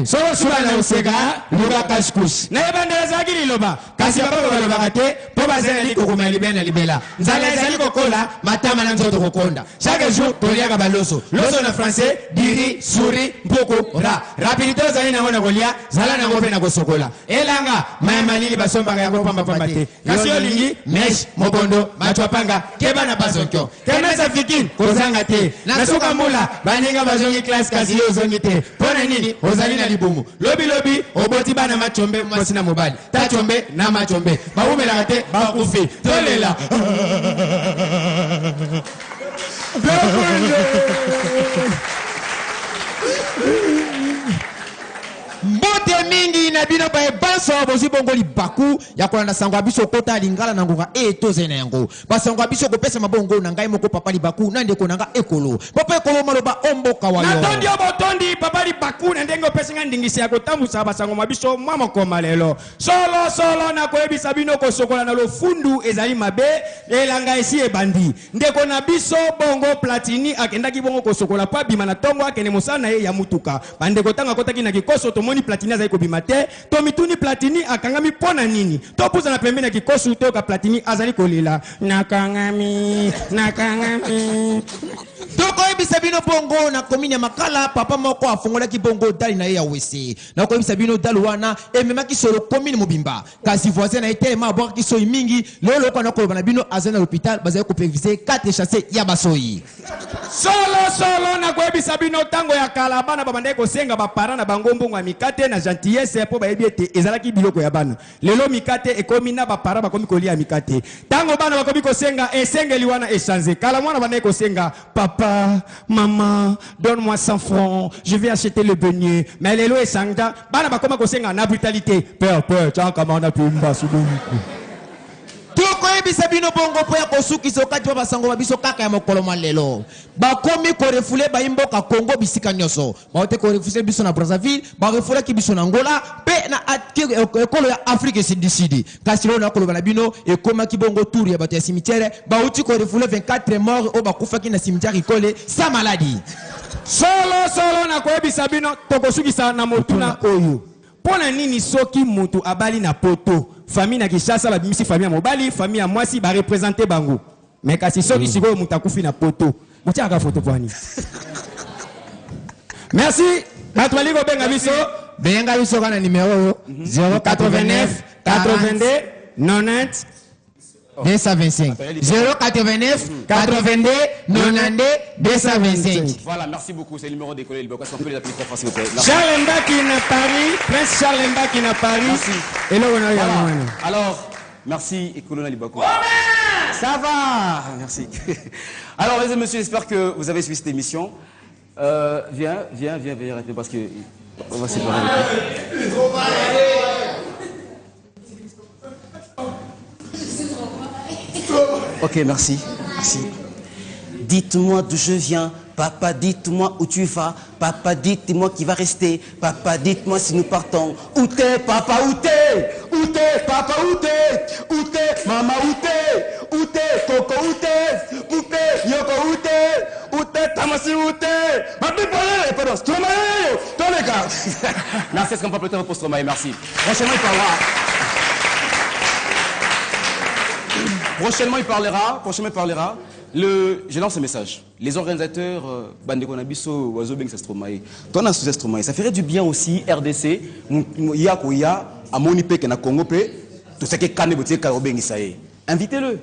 Sowo suba na usega. Luka kashkush. Na yebandela zaki liloba. Kasi baba baloba kate. Po bazela liko kuma libena libela. Nzala ezali kokola. Matama na nzoto kokonda. Chaque jour toliaka baloso. Loso na français. Diri, suri, mpoko, ra. Rapidité ozali na wana kolia. Zala na ngope na kosokola. Elanga. Maya malili basomba ya pamba te. Kasi olingi. Mesh, mobondo, machwapanga. Keba na bazonkyo. Kemesa fikin. Kozanga te. Nasuka mula. Baninga bazongi class kasi yo zongi te. Pona nini? Ozali na libumu. Lobi, oboti bana machombe mwasi na mobali. Tachombe na machombe. Baumela kate, bakufi. Tolela. Mbote mingi na bino ba ebanso bozi bongo Libaku ya kolanda sango abiso kota lingala na ngoka etoze na yango basango abiso kopesa mabongo na ngai moko papa Libaku na ndeko nanga ekolo papa ekolo maloba omboka wayo na tondi obotondi papa Libaku na ndenge opesinga ndingisi ya kotambusa basango mabiso mwa mokoma lelo solo na koyebisa bino kosokola na lofundu ezali mabe elanga esi ebandi ndeko na biso bongo Platini akendaki bongo kosokola pa bima na tongo akene mosana ye ya mutuka bandeko tanga kotaki na kikoso tomoni Platini azali kobima te to mituni Platini akangami pona nini to puza na pembeni ya kikoso te ka Platini azali kolela nakangami Toko ebisa bino bongo na komini ya Makala papa moko afongolaki bongo dali na ye ya wese na ko ebisa bino dalu wana ememaki solo komini mobimba kasi voisin na ete ma bwaki soyi mingi lelo ko na koloba na bino azana l'hôpital bazali ko perviser 4 chassés ya basoyi solo na ko ebisa bino tango ya kala bana babandai ko senga ba parents na bango mbongo ya mikate na gentillesse po ba yebi ete ezalaki biloko ya bana lelo mikate ekomi na ba parents bakomi kolia mikate tango bana bakomi ko senga esengeli wana échanger kala mwana bandai ko senga papa, maman, donne-moi 100 francs, je vais acheter le beignet. Mais les lois et sangda, bana bakoma kosenga na brutalité. Père, tiens comment on a pu m'basou. Toko ebisa bino bongo po ya kosuki sokati pa basango babiso kaka ya mokolo malelo. Bakomi ko refule ba imboka Congo bisika nyoso. Ba ote ko refule biso na Brazzaville, ba refule ki biso na Angola, pe na ekolo ya Afrique Sud. Kasi lo na koloba na bino ekoma ki bongo tour ya bato ya cimetière, ba uti ko refule 24 morts o bakufaki na cimetière ikole sa maladie. Solo na ko ebisa bino tokosuki sa na motuna oyo. Pona nini soki mutu abali na poto famille na Kishasa babimisi famille ya mobali famille ya mwasi ba représenter bango mais kasi soki siko mutu akufi na poto mutiaka photo pwani merci batwali ko benga biso kana numéro 089 82 90 225 089 82 92 225. Voilà, merci beaucoup. C'est le numéro des collègues. Est-ce qu'on peut les appeler très fort, s'il vous plaît? Charles Mbaki na Paris, Prince Charles Mbaki na Paris. Merci. Et là, on a voilà. Alors, merci et colonel Libaku. Ça va. Merci. Alors, mesdames et messieurs, j'espère que vous avez suivi cette émission. Viens, arrête parce que on va se séparer. Ok, merci. Dites-moi d'où je viens, papa, dites-moi où tu vas, papa, dites-moi qui va rester, papa, dites-moi si nous partons. Où t'es, papa, où t'es? Où t'es, papa, où t'es? Où t'es, maman, où t'es? Où t'es, coco, où t'es? Poupée, yoko, où t'es? Où t'es, tamasi, où t'es? Ma bible, pardon, Stromae, toi les gars. Merci, est-ce qu'on peut appeler pour Stromae, merci. Prochainement, il peut avoir. Prochainement, il parlera. Je lance un message. Les organisateurs, Bandeko Nabiso, Wazobeng Sestromae, Tona Sestromae, ça ferait du bien aussi, RDC, Yakoya, à Monipe, Kena Congo, tout ce qui est Kanebotier, Karobeng Isae. Invitez-le.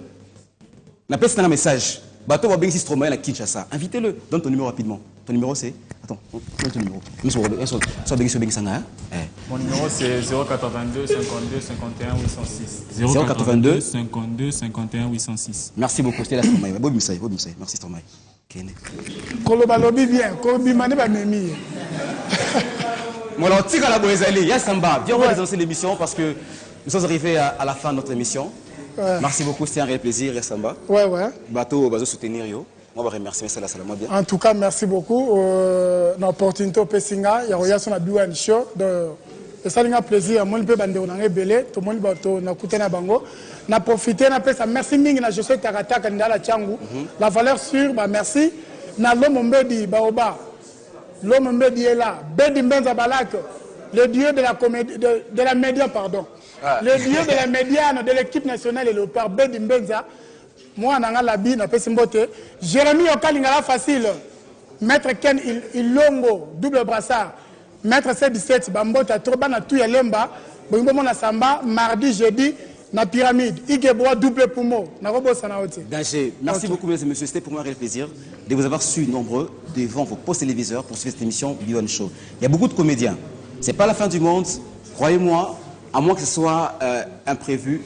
N'a pas un message. Bateau Wabeng Sestromae, la Kinshasa. Invitez-le. Donne ton numéro rapidement. Ton numéro c'est. Attends, donne ton numéro. Mon numéro c'est 082 52 51 806. 082 52 51 806. Merci beaucoup. C'était la Stromae. Merci Stromae. Kolobalobi bien. Kolobimane ba memi. Bon alors, tika la boezali. Yassamba. Viens, on va lancer l'émission parce que nous sommes arrivés à la fin de notre émission. Ouais. Merci beaucoup, c'était un réel plaisir, Yassamba. Ouais. Bateau, va soutenir yo. On va remercier ça là, ça bien. En tout cas, merci beaucoup. L'opportunité au Pessinga, il y a son Biwan Show. Et ça, c'est un plaisir. Moi, je peux bander on a belé. Tout le monde va écouter na bango. Na profiter, na pesa. Merci ming na je suis Tarata Kanda la Tchangu. La valeur sûre, bah merci. Na l'homme mbedi baoba. L'homme mbedi est là. Bedi Mbenza Balak, le dieu de la comédie, de la média, pardon. Ah. Le dieu de la médiane de l'équipe nationale et le père Bedi Mbenza. Moi, nanga labi na pesi mbote. Jérémy Okalingala facile. Maître Ken Ilongo, double brassard. Maître C17, Bambota, Turban na tout Yalemba. Bongo na samba, mardi, jeudi, na pyramide. Igeboa, double poumon. Na robo sanaote. Danger. Merci beaucoup, mesdames et messieurs. C'était pour moi un réel plaisir de vous avoir su nombreux devant vos postes téléviseurs pour suivre cette émission B1 Show. Il y a beaucoup de comédiens. C'est pas la fin du monde. Croyez-moi, à moins que ce soit imprévu.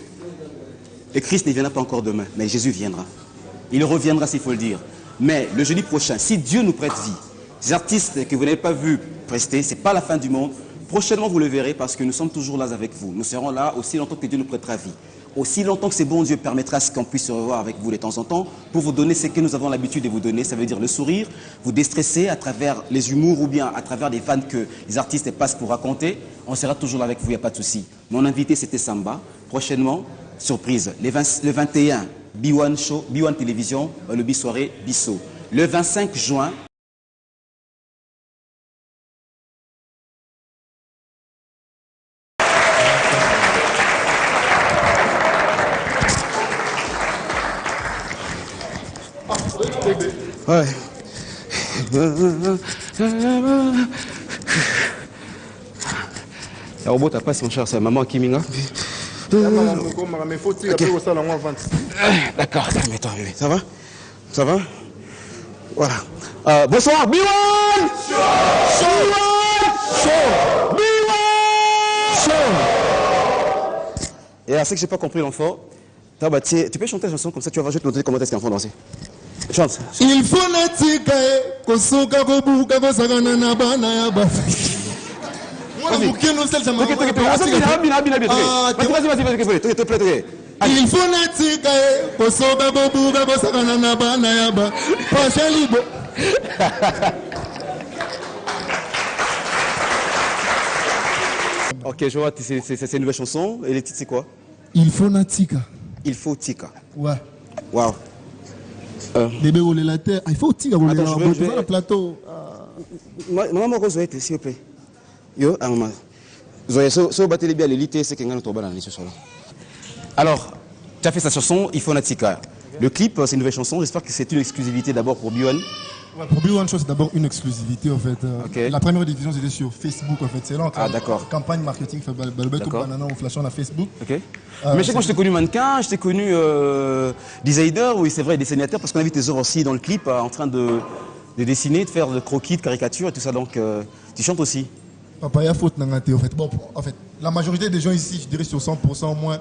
Le Christ ne viendra pas encore demain, mais Jésus viendra. Il reviendra s'il faut le dire. Mais le jeudi prochain, si Dieu nous prête vie, ces artistes que vous n'avez pas vus prester, ce n'est pas la fin du monde. Prochainement, vous le verrez parce que nous sommes toujours là avec vous. Nous serons là aussi longtemps que Dieu nous prêtera vie. Aussi longtemps que c'est bon Dieu permettra ce qu'on puisse se revoir avec vous de temps en temps pour vous donner ce que nous avons l'habitude de vous donner. Ça veut dire le sourire, vous déstresser à travers les humours ou bien à travers des vannes que les artistes passent pour raconter. On sera toujours là avec vous, il n'y a pas de souci. Mon invité, c'était Samba. Prochainement, surprise, le 21, B1 Show, B1 Télévision, le B-soirée, Bissot. Le 25 juin, ouais. La robot t'as pas si mon cher, c'est maman Kiminga. D'accord, calme-toi, bébé. Ça va? Ça va? Voilà. Bonsoir, B1! Et à ce que j'ai pas compris l'enfant, tu peux chanter la chanson comme ça, tu vas voir, je vais te montrer comment est-ce qu'un enfant danser. Chante. Il faut natika kosoka kobuka kosakana na bana ya ba. Vas-y, il faut natika kosoka kobuka kosakana na bana ya ba. Pasha libo. Ok, je vois, c'est une nouvelle chanson. Et les titres, c'est quoi? Il faut natika. Il faut tika. Ouais. Waouh. Bébé rouler la terre. Il faut tika rouler le plateau. Maman Rose, s'il vous plaît. Yo, maman. Zoé, so bateli bien l'élite, c'est qu'un autre banane ce soir. Alors, tu as fait cette chanson, Il faut natika. Le clip, c'est une nouvelle chanson. J'espère que c'est une exclusivité d'abord pour B1. Ouais, pour B1 Show, c'est d'abord une exclusivité en fait. Okay. La première diffusion c'était sur Facebook en fait. C'est là d'accord. Campagne marketing fait balbet banana en flashant à Facebook. Ok. Mais je sais quand je t'ai connu mannequin, je t'ai connu designer, oui c'est vrai, dessinateur, parce qu'on a vu tes œuvres aussi dans le clip en train de dessiner, de faire de croquis, de caricatures et tout ça. Donc tu chantes aussi. Papa, il y a faute dans en fait. Bon, en fait, la majorité des gens ici, je dirais sur 100% au moins.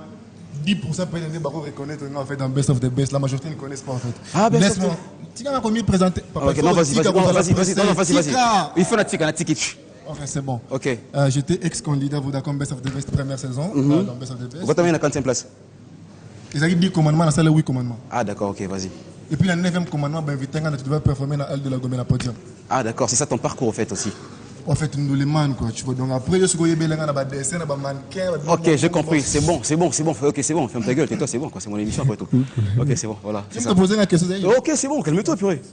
10% peut reconnaître en fait dans Best of the Best. La majorité ne connaissent pas en fait. Ah, Best of the Best. Tu as combien présenté? Ok, non, vas-y. Il faut la tika. Ok, c'est bon. Ok. J'étais ex-candidat Vodacom Best of the Best première saison. Dans Best of the Best. Pourquoi tu as mis la 40e place? Ils ont dit 10 commandements, la salle 8 commandements. Ah, d'accord, ok, vas-y. Et puis le 9e commandement, ben, tu devais performer dans l'aile de la gomme la podium. Ah, d'accord, c'est ça ton parcours en fait aussi. En fait, nous les man quoi, tu vois. Donc après, je suis allé dans le dessin, dans le mannequin. Ok, j'ai compris, c'est bon. Ok, c'est bon, ferme ta gueule, tais-toi, c'est bon, c'est mon émission après tout. Ok, c'est bon, voilà. Je te poser la question. Ok, c'est bon, calme-toi, purée.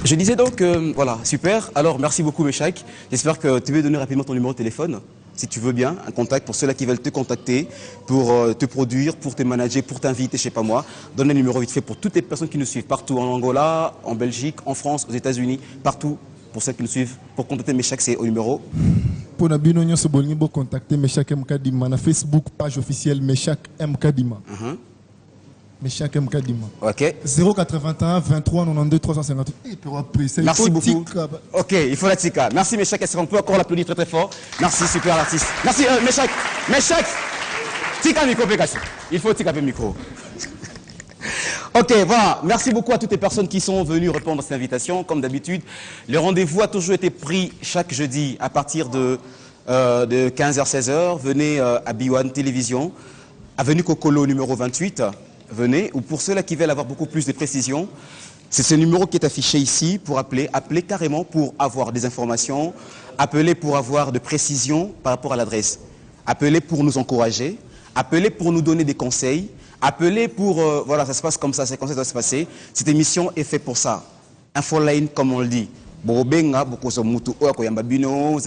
Je disais donc, voilà, super. Alors, merci beaucoup, Meshach. J'espère que tu veux donner rapidement ton numéro de téléphone si tu veux bien, un contact pour ceux-là qui veulent te contacter, pour te produire, pour te manager, pour t'inviter, je sais pas moi. Donne un numéro vite fait pour toutes les personnes qui nous suivent partout, en Angola, en Belgique, en France, aux États-Unis, partout. Pour ceux qui nous suivent, pour contacter Meshak, c'est au numéro. Pour Nabino Nyo Sobolni, pour contacter Meshak Mkadima, na Facebook, page officielle Meshak Mkadima. Meshak Mkadima. Ok. 081 23 92 358. Merci beaucoup. Ok, il faut la tika. Merci Meshak, est-ce qu'on peut encore l'applaudir très très fort? Merci, super l'artiste. Merci Meshak. Meshak, tika micro Pécasse. Il faut tika micro. Ok, voilà. Merci beaucoup à toutes les personnes qui sont venues répondre à cette invitation. Comme d'habitude, le rendez-vous a toujours été pris chaque jeudi à partir de 15h-16h. Venez à B1 Télévision, avenue Kokolo numéro 28. Venez. Ou pour ceux-là qui veulent avoir beaucoup plus de précisions, c'est ce numéro qui est affiché ici pour appeler. Appelez carrément pour avoir des informations. Appelez pour avoir de précisions par rapport à l'adresse. Appelez pour nous encourager. Appelez pour nous donner des conseils. Appelez pour, voilà, ça se passe comme ça, c'est comme ça que ça va se passer. Cette émission est faite pour ça. Infoline, comme on le dit. Vous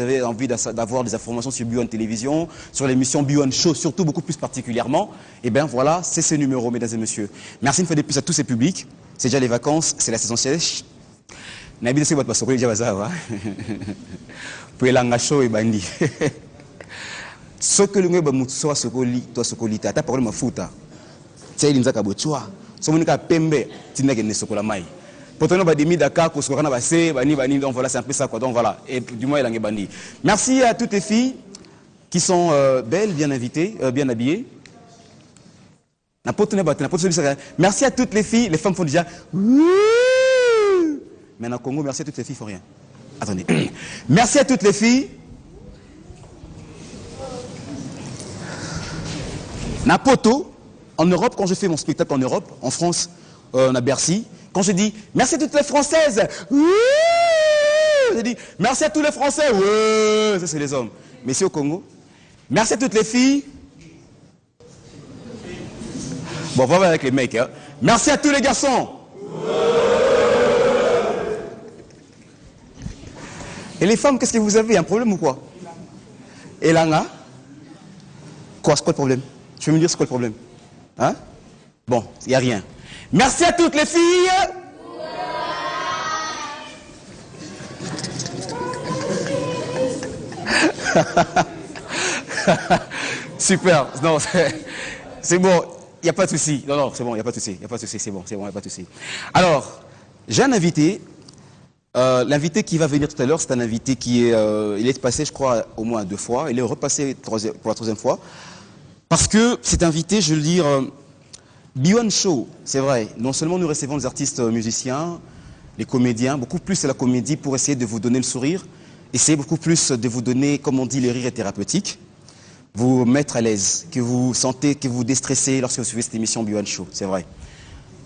avez envie d'avoir des informations sur B1 Télévision, sur l'émission B1 Show, surtout beaucoup plus particulièrement. Et bien voilà, c'est ce numéro, mesdames et messieurs. Merci une fois de plus à tous ces publics. C'est déjà les vacances, c'est la saison sèche. Nabi c'est votre passeport, déjà bazar. Pour l'anga show et bandi. Ce que le ngeba mutso sokoli, toi sokolita, ta parole mafuta. C'est une zaka bochwa. Somonika pembe, tinake ne sokola mai. Pourtant, on va dire Dakar, donc voilà, c'est un peu ça quoi. Donc voilà, et du moins il a bandi. Merci à toutes les filles qui sont belles, bien invitées, bien habillées. Merci à toutes les filles, les femmes font déjà. Mais en Congo, merci à toutes les filles, font rien. Attendez. Merci à toutes les filles. Napoto, en Europe, quand je fais mon spectacle en Europe, en France, on a Bercy. Quand je dis merci à toutes les Françaises, je dis merci à tous les Français, ça c'est les hommes. Mais ici au Congo, merci à toutes les filles. Bon, on va voir avec les mecs. Hein. Merci à tous les garçons. Et les femmes, qu'est-ce que vous avez? Un problème ou quoi? Et là, quoi, c'est quoi le problème? Tu veux me dire c'est quoi le problème? Hein? Bon, il n'y a rien. Merci à toutes les filles. Super. Non, c'est bon. Il n'y a pas de souci. Non, non, c'est bon, il n'y a pas de souci. Il n'y a pas de souci, c'est bon, il n'y a pas de souci. Alors, j'ai un invité. L'invité qui va venir tout à l'heure, c'est un invité qui est... il est passé, je crois, au moins 2 fois. Il est repassé pour la 3e fois. Parce que cet invité, je veux le dire... B1 Show, c'est vrai, non seulement nous recevons les artistes musiciens, les comédiens, beaucoup plus c'est la comédie pour essayer de vous donner le sourire, essayer beaucoup plus de vous donner, comme on dit, le rire est thérapeutique, vous mettre à l'aise, que vous sentez, que vous déstressez lorsque vous suivez cette émission B1 Show, c'est vrai.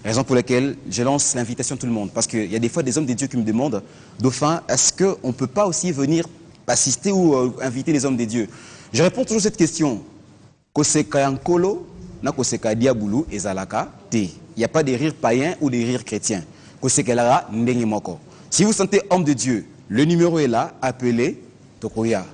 Raison pour laquelle je lance l'invitation à tout le monde, parce qu'il y a des fois des hommes des dieux qui me demandent, Dauphin, est-ce qu'on ne peut pas aussi venir assister ou inviter les hommes des dieux? Je réponds toujours à cette question. Kosekayankolo, Nakoseka diaboulou et zalaka te. Il n'y a pas de rire païen ou de rire chrétien. Kosekelara ndengi moko. Si vous sentez homme de Dieu, le numéro est là, appelez Tokoya.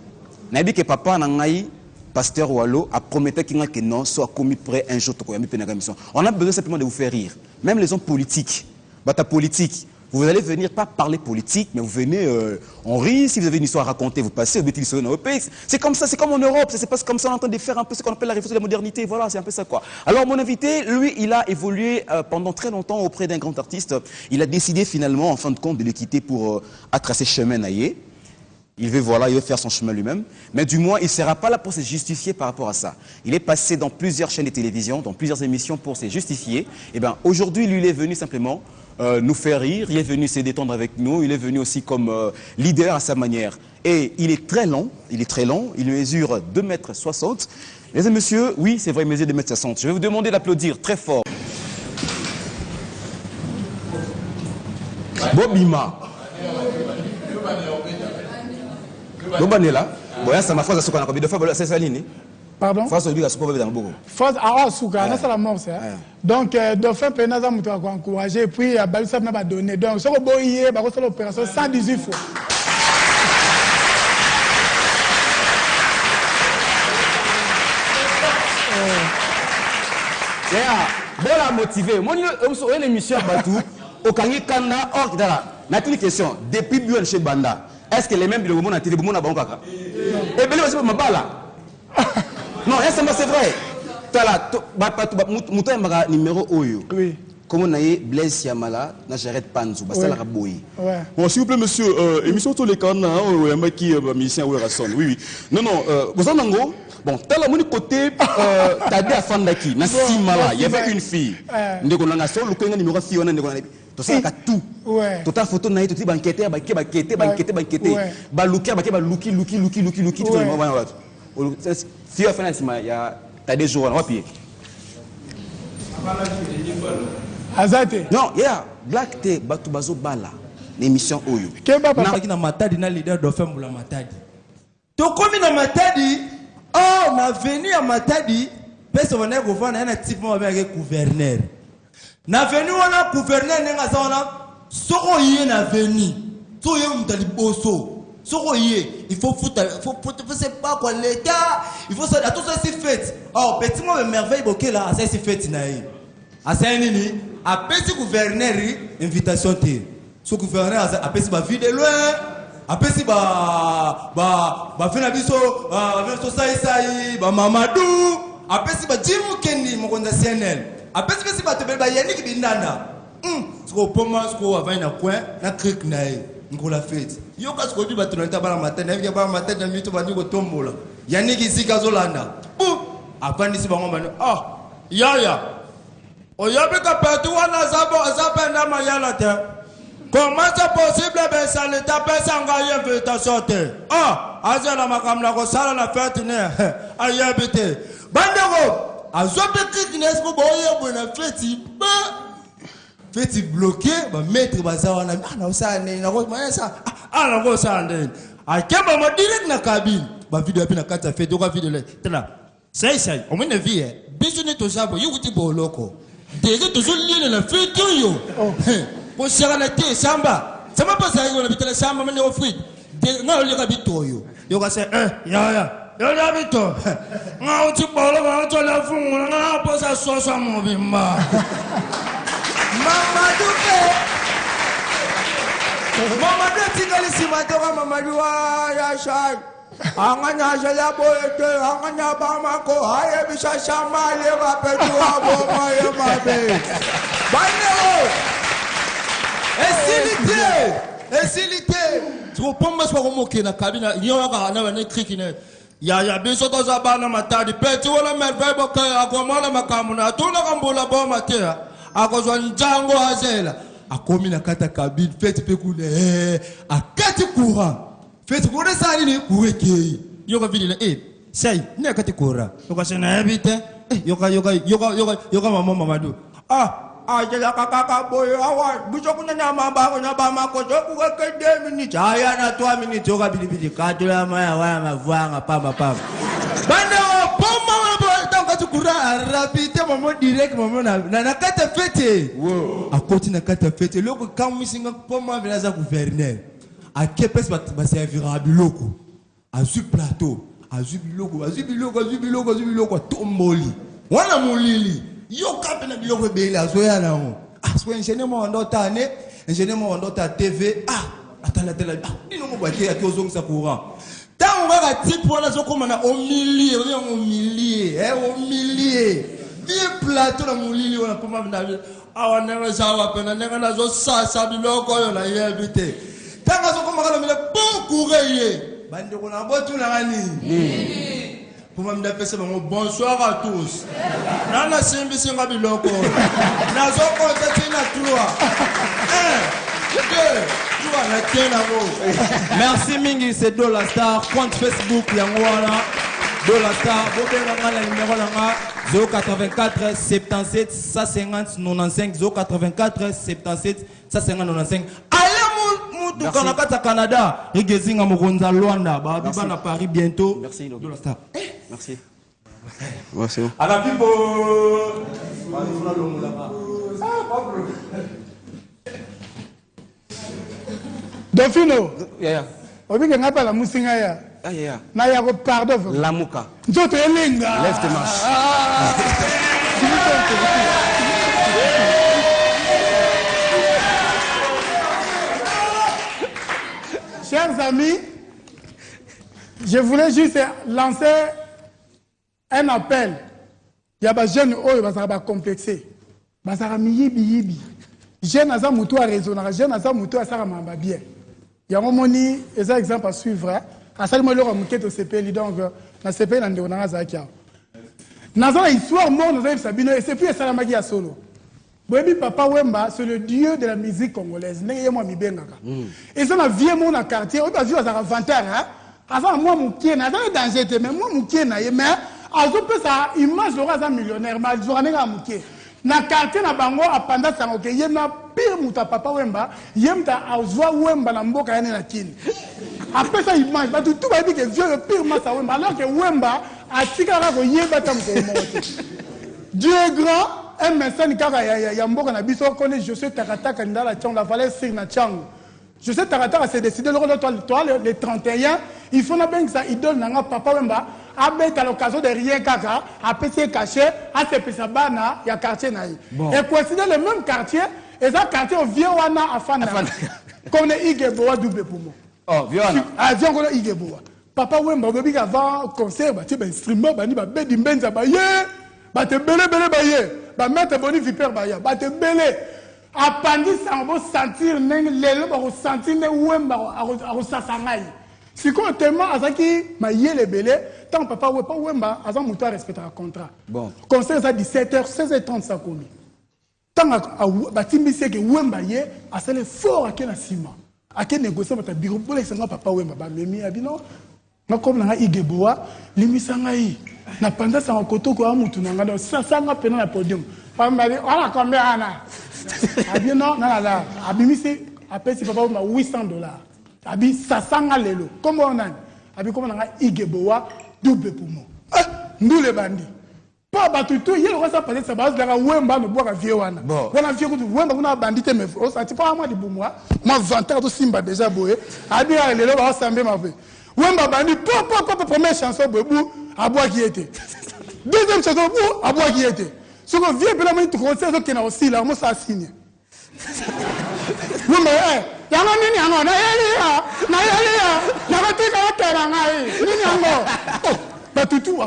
Nabi que papa nangai pasteur Wallo a promis que non soit commis près un jour Tokoya mi penaga mission. On a besoin simplement de vous faire rire. Même les hommes politiques, bata politique. Vous allez venir pas parler politique, mais vous venez, on rit, si vous avez une histoire à raconter, vous passez au bêtises au pays. C'est comme ça, c'est comme en Europe, c'est pas comme ça, on est en train de faire un peu ce qu'on appelle la révolution de la modernité, voilà, c'est un peu ça quoi. Alors mon invité, lui, il a évolué pendant très longtemps auprès d'un grand artiste. Il a décidé finalement, en fin de compte, de le quitter pour tracer chemin naïe. Il veut, voilà, il veut faire son chemin lui-même. Mais du moins, il ne sera pas là pour se justifier par rapport à ça. Il est passé dans plusieurs chaînes de télévision, dans plusieurs émissions pour se justifier. Et bien, aujourd'hui, lui, il est venu simplement nous faire rire. Il est venu se détendre avec nous. Il est venu aussi comme leader à sa manière. Et il est très long. Il mesure 2,60 m. Mesdames et messieurs, oui, c'est vrai, il mesure 2,60 m. Je vais vous demander d'applaudir très fort. Bobima. Bobanela. Boya ça m'a fait ça qu'on a de fois c'est ça ligne. Pardon? Face au lui à ce qu'on veut dans beaucoup. Face à Souka, c'est la mort ça. Donc Dauphin Penaza m'a encouragé et puis Balissa m'a donné. Donc ce que boyé, bah c'est l'opération 118 fois. Voilà, motivé. Mon une émission Batou, au Kangi Kanda, or, n'a une question. Depuis Buan chez Banda, est-ce que les mêmes bureaux ont été bons à Bankaka? Et bien, c'est ma balle. Non, c'est vrai. Tala, Mouton numéro Oyo. Oui. Comment on a Blaise Yamala, n'a j'arrête Panzou, parce que la raboui. Bon, s'il vous plaît, monsieur, émission tous les canards, il y a qui musicien ou rasson. Oui. Non, vous en avez. Bon, t'as la côté, t'as dit à Fandaki, n'a si malade, il y avait une fille. Nous avons un seul, le numéro fille, on a tout ça, tout. Tout à photo, naï, tout dit banqueté, banqueté, balouki, tout le monde. Si on fait un il y a des jours, on va payer. Azate. Non, Black T, Batubazo Bala, l'émission Oyo. Kemba papa qui na matadi na leader de femme la matadi. To komi na matadi, oh na venu à matadi, pesa wana governor na type mo avec gouverneur. Na venu wana gouverneur nenga zona soko yé na venu. So yé mutali boso. Soko yé, il faut c'est pas quoi l'état, il faut ça tout ça c'est fait. Oh petit moi merveille boké là, ça c'est fait naï. Asa nini après ce gouverneur invitation té ce gouverneur après ce ba vie de loin après ce ba fina biso sai ba Mamadou après ce ba Jimou Kendi mokonza CNL après ce ba te ba Yannick Bindanda ce ko poma ce ko avant na coin na cric nae ngola fête yo ka ce ko bi ba tonata ba matin na ba matin na mito ba ndiko tombola Yannick Zika Zolanda après ni si ba ngomba yaya oyobi ka petu wana zabo azapenda mayala te. Comment c'est possible ben ça l'état pesa ngaye invitation te. Azela makamna ko sala na fête ne. Ayebite. Bandego azobe kikines ko boye bona fête ba. Fête bloqué ba maître bazawa na na usane na ko mayesa. Na ko sande. Akemba mo direct na cabine. Ba video puis na kata fête ko video le. Tela. Sai o mene vie. Bisune to zabo yuti boloko. Dès toujours lié la fête yo. Pour serrer la tête samba. Ça m'a pas ça on habite la samba mais au fruit. Non le habite yo. Yo ka say ya. Yo le habite. Nga uti bolo nga to la fun nga posa so mo bimba. Mamadou ke. Mamadou tikali simato Mamadou ya shay. Anganya jaya boete anganya bamako haye bisha shama le bapetu abo maye mabe banero esilité tu pomba so moke na kabina nyoya ka na wana krikine ya biso to za bana matadi peti wala merveille boke akomona makamuna tuna kambola boma tea akozwa njango azela akomi na kata kabine feti pe kule akati courant feti kure sali ni kuweke yoka vile na sai ne kati kura yoka sena ebite yoka mama Mamadou ajela kaka boy awa biso kunya mamba ko nyaba mako jo kuweke 2 minutes aya na 3 minutes yoka bilibili kadula maya waya mavanga pamba bande poma bo tanka kura rapide momo direct momo na kata fete akoti na kata fete loko kamusinga poma vila za gouverneur à quel place va servir à biloko à ce plateau à biloko tomboli wana molili yo kape na biloko bele azoya na ngo so enchaînement ndota TV atala ino mo baki ya kozongisa courant tango ngaka type wana zokoma na au milieu vie plateau na molili wana poma na awana zawa pena nenga nazo sasa biloko yo na yebite. Tanga soko makala mile bon courrier. Bande ko na botu na ngani. Pour me faire bonsoir à tous. Nana simbi singa biloko. Nazo konta tina 3. 1 2 3 na tena. Merci mingi c'est Dollar Star compte Facebook yangwana. Dollar Star bobenga ngala numéro langa 084 77 150 95 084 77 150 95. Tout Canada, Rigezinga Moronza Luanda, Babiba na Paris bientôt. Merci Dollar Star. Merci. Merci. À la pipo. Dauphino. Obi ngapa la musinga ya. Na ya ko pardon. Lamuka. Nzoto elenga. Lève tes manches. Chers amis, je voulais juste lancer un appel. Il y a des jeunes qui sont complexés. Ils sont miyibi. Jeunes qui sont raisonnables. Jeunes qui sont bien. Il y a un exemple à suivre. À ce moment-là, on a CPL. Donc, dans CPL, on a un dans une histoire, et c'est plus Salamagi à solo. Papa Wemba, c'est le dieu de la musique congolaise. Et ça, on a vu mon quartier, on a vu un inventaire. Avant, moi, mon pied, n'a pas danger, mais moi, mon pied, mais à peu ça, image de un millionnaire, mais je vais mon pied. Na quartier, na bango, à pendant ça, ok, il y a pire mouta Papa Wemba, il y a un oiseau Wemba, na mboka, na kin. Après ça, image, tout va dire que Dieu le pire massa Wemba, alors que Wemba, a tigara, il y a Dieu est grand. Un médecin qui a mboka na biso connaît je sais Tarataka dans la Tchang la vallée sur na Tchang. Je sais Tarataka s'est décidé le 31 il faut na bien que ça idole na Papa Wemba à l'occasion de rien kaka a pété caché à se pesa bana ya quartier na yi. Et coïncider le même quartier et ça quartier au vieux wana afana. Comme les Igeboa double pour moi. Oh vieux wana. Ah vieux wana Igeboa. Papa Wemba bébé avant concert ba ti ba instrument ba ni ba bedi mbenza ba ye ba te belé ba ye. Ba mettre boni vipère baya ba te belé apandi ça on va sentir neng lelo ba ressentir ne Wemba a resassangai siko tellement azaki ma yele belé tant papa Wemba azan muta respecter un contrat bon concert ça 17h 16h30 ça komi tant ba timbisi que Wemba ye a c'est fort à na sima a ke négocier ba bureau pour les papa Wemba ba memi abino na comme na Igeboa limisangai na panda sa kotoko amutu na ngado sanga pena na podium pambali ala combien ana abi non na abimisi apesi papa ma $800 abi sasanga lelo comme on a abi comme na Igeboa double pour moi ndule bandi pa batutu yelo ko sa passer sa base daga Wemba no boka vie wana wana vie ko Wemba kuna bandite me o sa ti pa moi di bumwa moi 20 ans to simba déjà boye abi lelo ba sambe ma fe Wemba bandi première chanson bobu Aboua qui était. Deuxième chanson, Aboua qui était. Ce qu'on vient, puis la main, tu conseilles ce qu'il y a aussi là, moi ça signe. Oui, mais, il y a un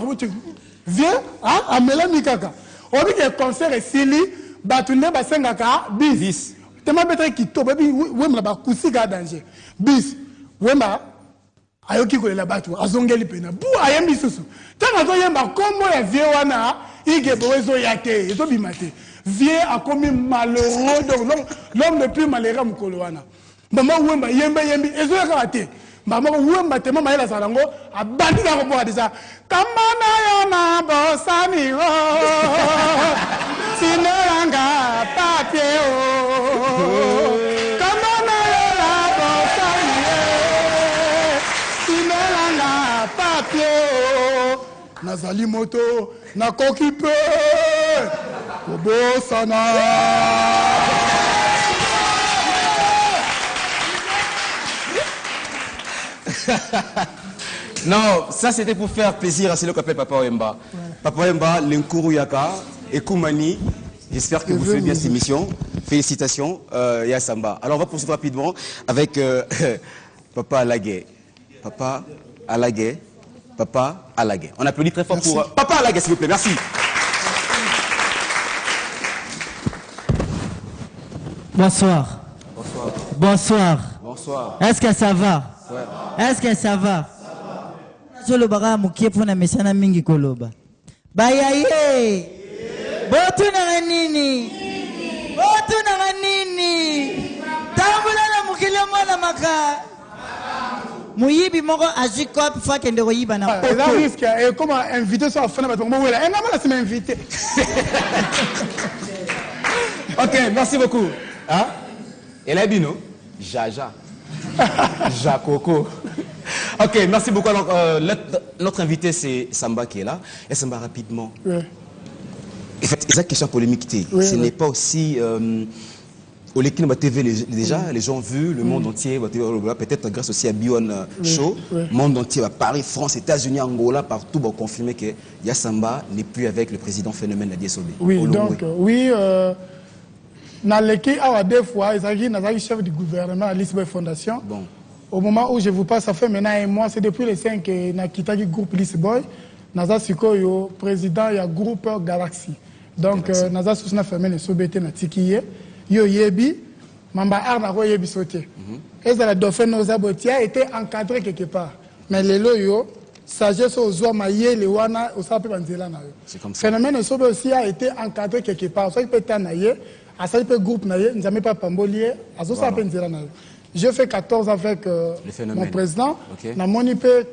mini, viens, à Mélanie Kaka. On dit que le concert est sili, Batoune, Basengaka, bis. Tellement peut-être qu'il tombe, Wemba, Koussika danger. Bis, Wemba. Ayoki kolela batu azongeli pena bu ayembi susu tanga zo yemba kombo ya vie wana Igeboa zo yake ezo bimate vie akomi malheureux donc l'homme le plus malheureux mukolo wana mama Wemba yembi ezo yaka te mama Wemba te mama yela salango abandi na ko déjà kamana yona bosani ho sinanga papier o Nazali moto na kokipe kobosana. Non, ça c'était pour faire plaisir à celui qu'on appelle Papa Wemba. Ouais. Papa Wemba, l'Nkuru Yaka et Koumani. J'espère que vous faites bien cette émission. Félicitations, Yassamba. Alors on va poursuivre rapidement avec Papa Alagué. Papa Alagué. Papa Alagué. On applaudit très fort. Merci. Pour Papa Alagué, s'il vous plaît. Merci. Bonsoir. Bonsoir. Bonsoir. Bonsoir. Est-ce que ça va? Ouais. Est-ce que ça va? Solo baga mukie pona mesana mingi koloba. Bayaye. Botu na nini? Botu na nini? Tambula na mukile mwana maka. Muyibi moko azikop fa kende ko yiba na. Et là risque et comment inviter ça fana bato mo wela. Et non là c'est m'inviter. OK, merci beaucoup. Hein? Et là bino Jaja. Jacoko. OK, merci beaucoup. Alors notre invité c'est Samba qui est là. Et Samba rapidement. Ouais. En fait, c'est une question polémique. Oui, ce n'est pas aussi Au Lekine TV, déjà, les gens ont vu, le monde entier, peut-être grâce aussi à Bion Show, le monde entier, Paris, France, États-Unis, Angola, partout, va confirmer que Yassamba n'est plus avec le président Phénomène Nadia Sobé. Oui, donc, oui, dans l'équipe, deux fois, il y chef du gouvernement à l'Isboy Fondation. Bon. Au moment où je vous passe, ça fait maintenant un mois, c'est depuis les 5 que na quitté le groupe Lisboy. Naza Siko, yo président, il y a groupe Galaxy. Donc, Naza Sousna Phénomène Sobé na Tikiye. Yo yebi, mamba arna ko yebi sauté. Et ça la dauphin nos abotia a été encadré quelque part. Mais les loyo, sagesse aux oies maillé, les wana, au sape banzela na yo. Phénomène Sobé aussi a été encadré quelque part. Ça peut être naïe, à ça peut groupe naïe, nous n'avons pas pambolier, à ça sape banzela na yo. J'ai fait 14 avec mon président. Na mon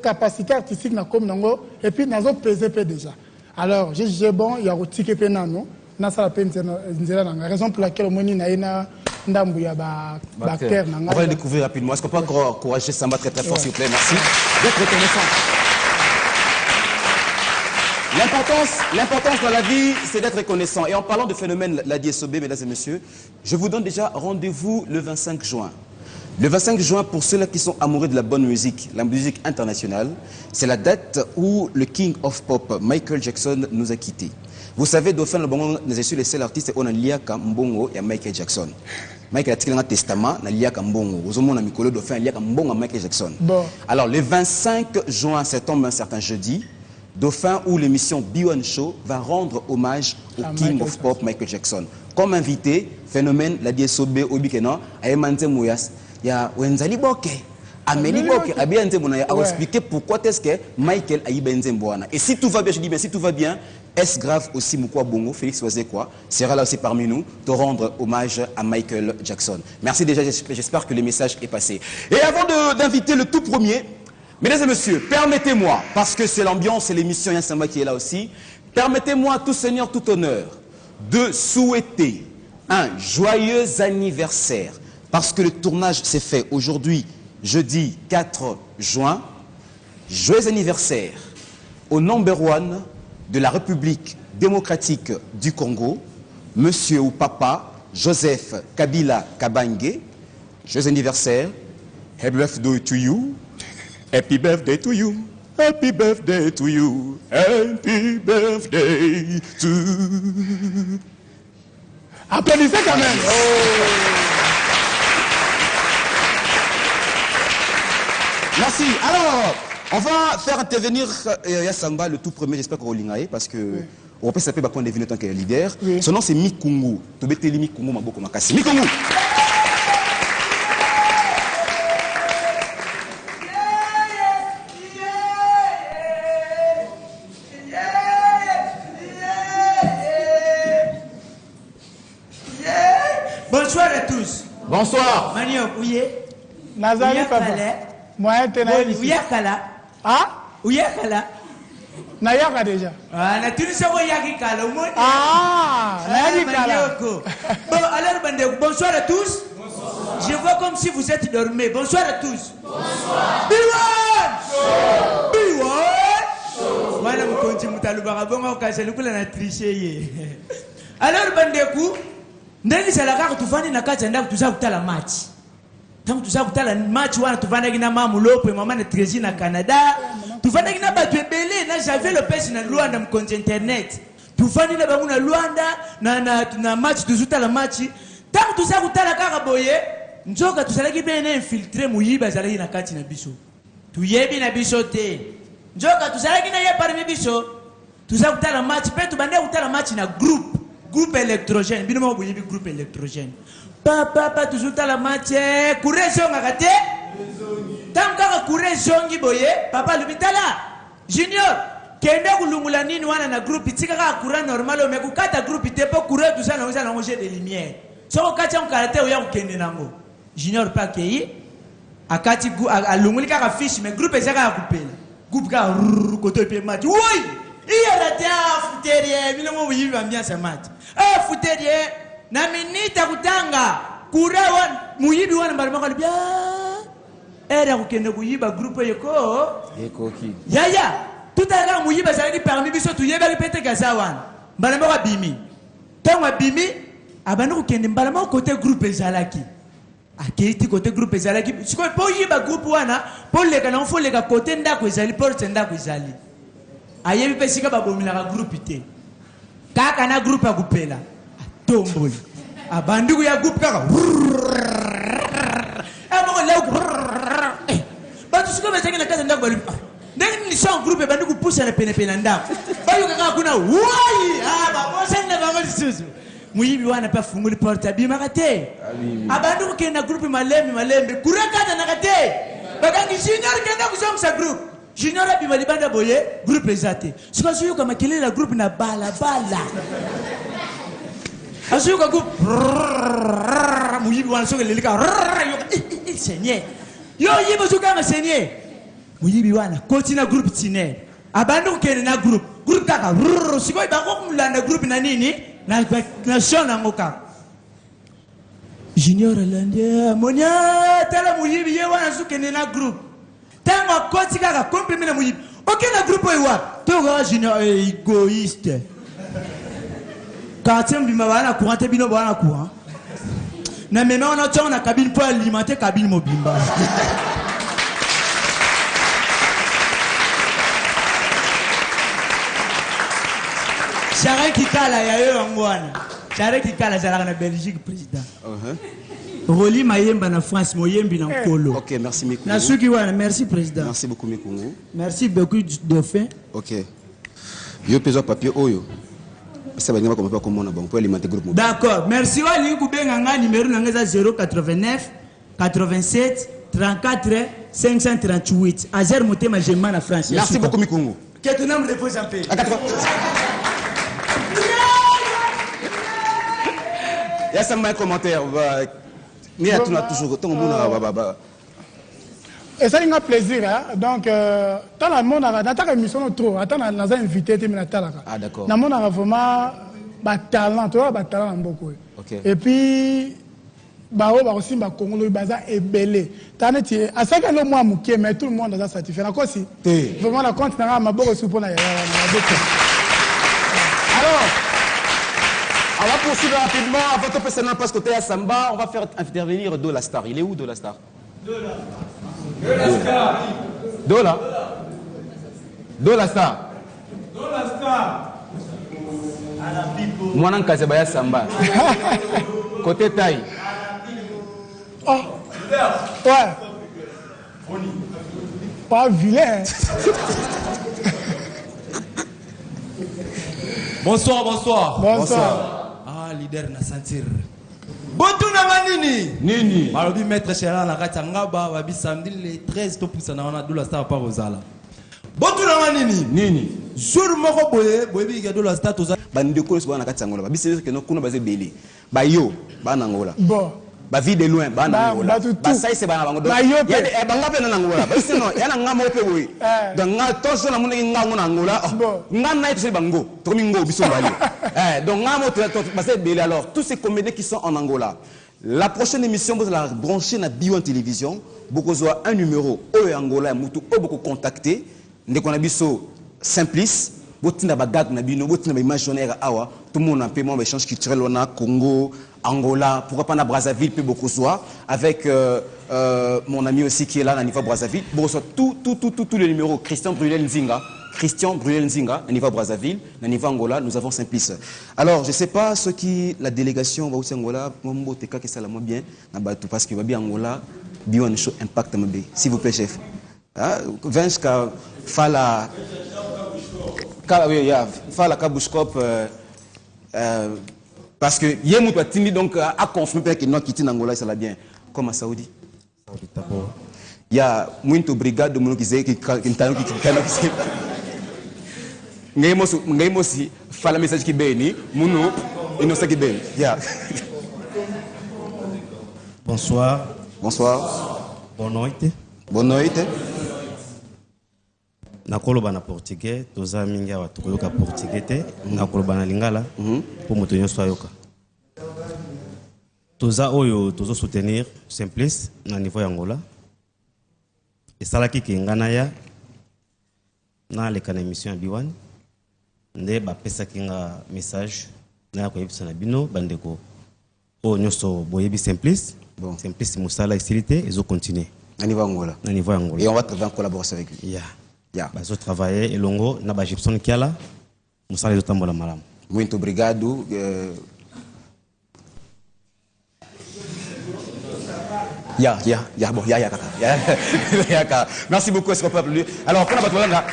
capacité artistique na comme nango et puis nazo PZP déjà. Alors j'ai dit bon, il y a au ticket penano. On va le découvrir rapidement. Est-ce qu'on peut encourager Samba très fort, s'il vous plaît? Merci d'être reconnaissant. L'importance dans la vie, c'est d'être reconnaissant. Et en parlant de Phénomène Nadia Sobé, mesdames et messieurs, je vous donne déjà rendez-vous le 25 juin. Le 25 juin, pour ceux-là qui sont amoureux de la bonne musique, la musique internationale, c'est la date où le King of Pop, Michael Jackson, nous a quittés. Vous savez, Dauphin, nous sommes les seuls artistes qui ont liaka mbongo et Michael Jackson. Michael a tiré un testament, na liaka mbongo. Vous avez Mikolo Dauphin, liaka mbongo à Michael Jackson. Bon. Alors, le 25 juin, ça tombe un certain jeudi, Dauphin, où l'émission B1 Show va rendre hommage au King of Pop, Michael Jackson. Comme invité, Phénomène Nadia Sobé, Obikena, Ayemante Mouyas, il y a Wenzali Boke. Amélie Boke, a bien expliqué pourquoi est-ce que Michael a eu Benzemboana. Et si tout va bien, je dis bien, si tout va bien, est-ce grave aussi Moukwa Bongo, Félix Oazekwa, sera là aussi parmi nous de rendre hommage à Michael Jackson. Merci déjà, j'espère que le message est passé. Et avant d'inviter le tout premier, mesdames et messieurs, permettez-moi, parce que c'est l'ambiance et l'émission Yassamba qui est là aussi, permettez-moi, tout seigneur, tout honneur, de souhaiter un joyeux anniversaire, parce que le tournage s'est fait aujourd'hui, jeudi 4 juin. Joyeux anniversaire au number one de la République démocratique du Congo, monsieur ou papa Joseph Kabila Kabange. Joyeux anniversaire. Happy birthday to you. Happy birthday to you. Happy birthday to you. Happy birthday to you. Applaudissez quand même. Merci. Alors, on va faire intervenir Yassamba, le tout premier, j'espère qu'on va l'ingayer, parce que on peut s'appeler Bakon Devine tant qu'il est leader. Son nom c'est Mikungu. Tobeteli Mikungu Maboko Makasi. Mikungu. Bonsoir à tous. Bonsoir. Manio, oui. Nazali papa. Moi, tu es ici. Uyakala. Ah? Uyakala. Nayaka déjà. Ah, na tuni sa Uyakala. Ah, Nayakala. Bon, alors, bonsoir à tous. Bonsoir. Je vois comme si vous êtes dormés. Bonsoir à tous. Bonsoir. Biwan! Biwan! Voilà, mon compte, Moutalubara. Bon, on casse le coup, on a triché. Alors, Bandekou, ndenge salaka tufani na kati nda kutuza kutala match. Tangu tuza kutala match wana tufana kina mama Lopo mama na Trezi na Canada. Tufana kina batu ebele na Javier Lopez na Luanda mkonje internet. Tufani na bangu na Luanda na match tuzutala match. Tangu tuza kutala kaka boye, njoka tuzalaki bene infiltrer muyiba zalaki na kati na biso. Tuyebi na biso te. Njoka tuzalaki na ye parmi biso. Tuza kutala match pe tubande kutala match na groupe électrogène. Bino mo boyebi groupe électrogène. Papa toujours à la matière, courir zonga kate. Tant que courir zongi boye, papa l'hôpital Junior, kende kulungula nini wana na groupe tika ka courir normal mais kukata groupe te po courir tout ça na uza na manger des lumières. So kati on karate oya kukende nango. Junior pa kei akati alunguli ka fiche mais groupe ezaka ya kupela. Groupe ka koto pe match. Oui! Il a raté fouterier, bino mo yibi ambiance match. Fouterier na minita kutanga kurawan muyibi wana mbalima bia era kukende kuyiba groupe yeko ki yaya tutaka muyiba zali parmi biso tuyeba ripete kazawan mbalima bimi tangwa bimi abandi kokende mbala moko côté groupe ezalaki aketi côté groupe ezalaki sikoyo mpo yiba groupe wana mpo leka nango fo leka côté ndako ezali porte ndako ezali ayebi mpe sika babomilaka groupe te kaka na groupe akupela atomboli abandi kuya groupe kaka moko leo bato sikoyo bezalaki na kati ndako bali ndenge ni son groupe ebandi kupusana penepene na ndako bayoka kaka kuna wai babosani na bango lisusu muyibi wana pe afunguli porte abimaka te abandi kokende na groupe malembe kurekananaka te bakangi junior kenda kuzongisa groupe junior abima libanda boye groupe eza te siko azoyoka makelele na groupe na balabala azoyoka groupe muyibi wana soki elelika yoka seigneur yo yibi ozokanga seigneur muyibi wana koti na groupe tiner abandi kokende na groupe kaka sikoyo bango kumulanda groupe na nini na show nango kaka junior alandi monia tala muyibi ye wana azokende na groupe ntango akoti kaka komprime na muyibi oke na groupe oyo wapi toyokaa junior egoiste quartier mbima baa na courant te bino baa na courant na meme wana otiango na cabine mpo alimenter cabine mobimba Charles Kikala ya yo yango wana Charles Kikala azalaka na Belgique président Roli Mayemba na France moyembi na nkolo. Ok, merci Mikungu. Na suki wana, merci président. Merci beaucoup Mikungu. Merci beaucoup Dauphin. Ok. Yo peso papier oyo. Ça va pas comme pas comme on a bon pour alimenter groupe. D'accord. Merci wali kubenga nga numéro na ngeza 089 87 34 538. Azer Motema Gemma na France. Merci beaucoup Mikungu. Que ton âme repose en paix. Il y a ça un commentaire. Mais il y a toujours ton monde. Et ça, il y a plaisir. Hein? Donc, dans le monde, on a émission trop. Attends, on a invité. Ah, d'accord. Dans le monde, on a vraiment un talent. Tu vois, un talent beaucoup. Okay. Et puis, bah aussi, bah Congo, le bazar est belé. T'as net, à ça que le mois mouké, mais tout le monde a satisfait. La quoi si? Vraiment, la compte n'a pas beaucoup soupçon. Alors. On va poursuivre rapidement avant que personne passe côté à Samba. On va faire intervenir Dola Star. Il est où Dola Star? Dola Star. Moi, je suis Samba. Côté taille. Oh. Ouais. Pas vilain. Bonsoir, bonsoir. Bonsoir. Ah, leader na sentir. Botu na nini? Nini. Malobi maître Chéran na kati ngaba babi samedi le 13 to poussa na Dola Star par Rosala. Botu na nini? Nini. Jour moko boye, boye bi Dola Star toza. Bandeko so na kati ngola. Babi c'est que no kuna bazé belé. Ba yo, ba na ngola. Bon. Ba vie de loin, ba na ngola. Ba sai c'est ba na bango. Ba yo pe. Ya ba ngape na ngola. Ba sinon, ya na ngamo pe boye. Donc nga tonso na muna ngango na ngola. Nga na itu bango. To mingo biso bali. Donc ngamo to bazé belé alors tous ces comédiens qui sont en Angola. La prochaine émission, vous allez brancher na Biwan Télévision. Beaucoup soit un numéro au Angola, mutu au beaucoup contacté. Dès qu'on a biso Simplice, botina bagag na bino, botina imaginaire awa. Tout le monde a un paiement d'échange culturel on a Congo, Angola, pourquoi pas na Brazzaville, peut beaucoup soit avec mon ami aussi qui est là, à niveau Brazzaville. Beaucoup soit tous les numéros. Christian Brunel Nzinga, à niveau Brazzaville, à niveau Angola, nous avons Simplice. Alors, je ne sais pas ce qui la délégation va aussi Angola, que ça la moins bien, parce que bien Angola, bien show impact s'il vous plaît chef. Vince ka fala Kabushkop parce que Yemou doit timide donc a confirmé que non quitter Angola ça l'a bien comme à Saoudi. Il y a muito brigade de mon qui Ngemo si fala message qui béni muno innocent qui béni. Bonsoir. Bonsoir. Bonne nuit. Bonne nuit. Nakoloba na portugais, toza mingi wa tokoyoka portugais te, nakoloba na lingala pour moto nyonso ayoka. Toza oyo tozo soutenir Simplice na niveau ya Angola. Esalaki ke ngana ya na leka na émission ya Biwan. Nde ba pesa kinga message na ko yebisa na bino bandeko. Oh, nous boyebi Simplice. Bon. Simplice Moussala Estilité, ils ont continué. À niveau Angola. À niveau Angola. Et on va travailler en collaboration avec lui. Yeah. Ils ont travaillé et longo, na ba Gibson Kiala, Moussala ils ont tambola malam. Muito obrigado. Merci beaucoup, est-ce qu'on peut applaudir? Alors, pour la